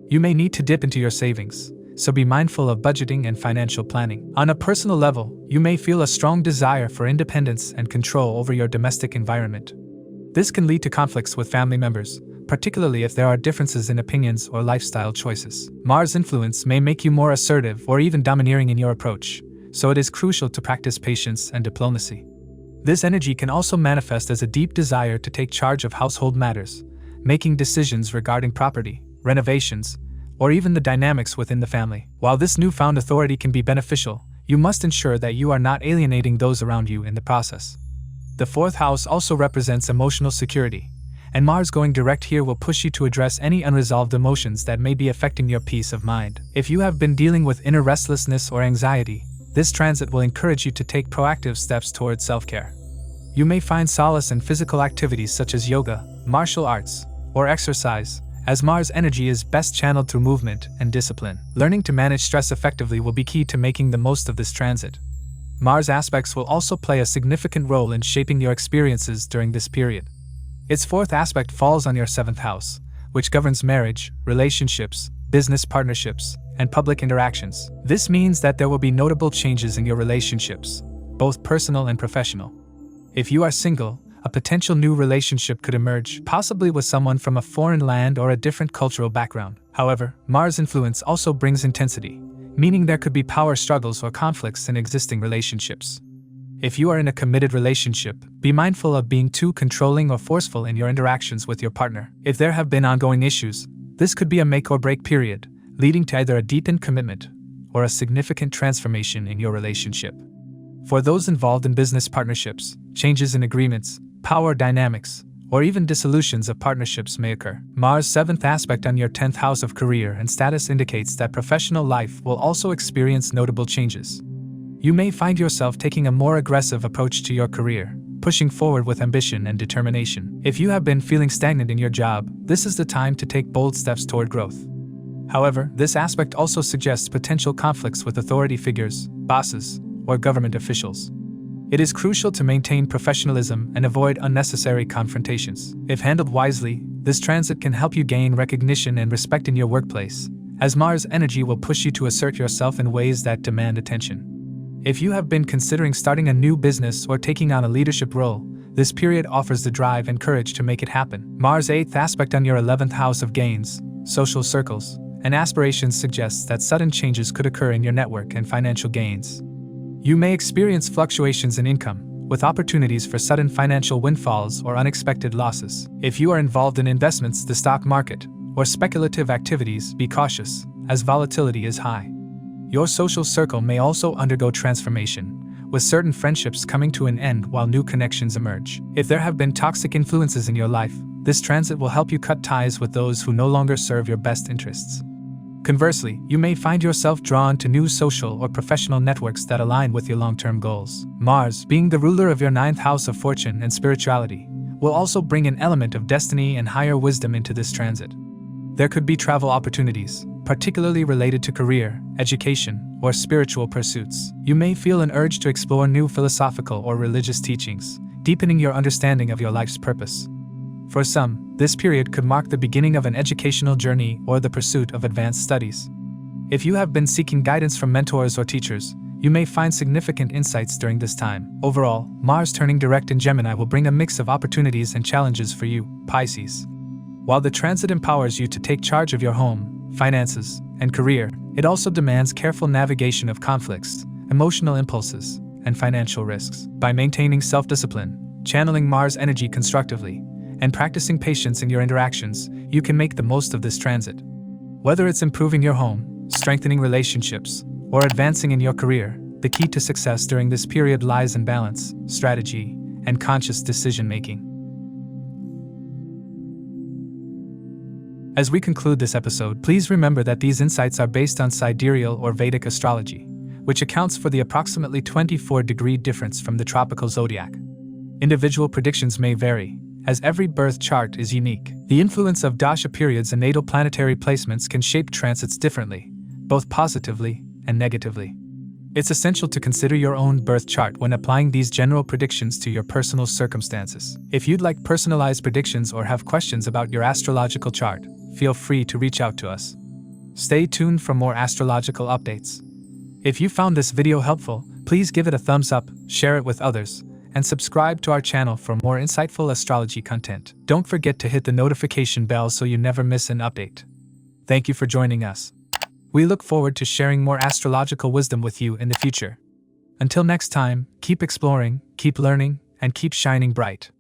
You may need to dip into your savings, so be mindful of budgeting and financial planning. On a personal level, you may feel a strong desire for independence and control over your domestic environment. This can lead to conflicts with family members, particularly if there are differences in opinions or lifestyle choices. Mars' influence may make you more assertive or even domineering in your approach, so it is crucial to practice patience and diplomacy. This energy can also manifest as a deep desire to take charge of household matters, making decisions regarding property, renovations, or even the dynamics within the family. While this newfound authority can be beneficial, you must ensure that you are not alienating those around you in the process. The fourth house also represents emotional security, and Mars going direct here will push you to address any unresolved emotions that may be affecting your peace of mind. If you have been dealing with inner restlessness or anxiety, this transit will encourage you to take proactive steps towards self-care. You may find solace in physical activities such as yoga, martial arts, or exercise, as Mars energy is best channeled through movement and discipline. Learning to manage stress effectively will be key to making the most of this transit. Mars aspects will also play a significant role in shaping your experiences during this period. Its fourth aspect falls on your seventh house, which governs marriage, relationships, business partnerships, and public interactions. This means that there will be notable changes in your relationships, both personal and professional. If you are single, a potential new relationship could emerge, possibly with someone from a foreign land or a different cultural background. However, Mars' influence also brings intensity, meaning there could be power struggles or conflicts in existing relationships. If you are in a committed relationship, be mindful of being too controlling or forceful in your interactions with your partner. If there have been ongoing issues, this could be a make or break period, leading to either a deepened commitment or a significant transformation in your relationship. For those involved in business partnerships, changes in agreements, power dynamics, or even dissolutions of partnerships may occur. Mars' seventh aspect on your 10th house of career and status indicates that professional life will also experience notable changes. You may find yourself taking a more aggressive approach to your career, pushing forward with ambition and determination. If you have been feeling stagnant in your job, this is the time to take bold steps toward growth. However, this aspect also suggests potential conflicts with authority figures, bosses, or government officials. It is crucial to maintain professionalism and avoid unnecessary confrontations. If handled wisely, this transit can help you gain recognition and respect in your workplace, as Mars energy will push you to assert yourself in ways that demand attention. If you have been considering starting a new business or taking on a leadership role, this period offers the drive and courage to make it happen. Mars' 8th aspect on your 11th house of gains, social circles, and aspirations suggests that sudden changes could occur in your network and financial gains. You may experience fluctuations in income, with opportunities for sudden financial windfalls or unexpected losses. If you are involved in investments, the stock market, or speculative activities, be cautious, as volatility is high. Your social circle may also undergo transformation, with certain friendships coming to an end while new connections emerge. If there have been toxic influences in your life, this transit will help you cut ties with those who no longer serve your best interests. Conversely, you may find yourself drawn to new social or professional networks that align with your long-term goals. Mars, being the ruler of your 9th house of fortune and spirituality, will also bring an element of destiny and higher wisdom into this transit. There could be travel opportunities, particularly related to career, education, or spiritual pursuits. You may feel an urge to explore new philosophical or religious teachings, deepening your understanding of your life's purpose. For some, this period could mark the beginning of an educational journey or the pursuit of advanced studies. If you have been seeking guidance from mentors or teachers, you may find significant insights during this time. Overall, Mars turning direct in Gemini will bring a mix of opportunities and challenges for you, Pisces. While the transit empowers you to take charge of your home, finances, and career, it also demands careful navigation of conflicts, emotional impulses, and financial risks. By maintaining self-discipline, channeling Mars energy constructively, and practicing patience in your interactions, you can make the most of this transit. Whether it's improving your home, strengthening relationships, or advancing in your career, the key to success during this period lies in balance, strategy, and conscious decision-making. As we conclude this episode, please remember that these insights are based on Sidereal or Vedic Astrology, which accounts for the approximately 24-degree difference from the tropical zodiac. Individual predictions may vary, as every birth chart is unique. The influence of dasha periods and natal planetary placements can shape transits differently, both positively and negatively. It's essential to consider your own birth chart when applying these general predictions to your personal circumstances. If you'd like personalized predictions or have questions about your astrological chart, feel free to reach out to us. Stay tuned for more astrological updates. If you found this video helpful, please give it a thumbs up, share it with others, and subscribe to our channel for more insightful astrology content. Don't forget to hit the notification bell so you never miss an update. Thank you for joining us. We look forward to sharing more astrological wisdom with you in the future. Until next time, keep exploring, keep learning, and keep shining bright.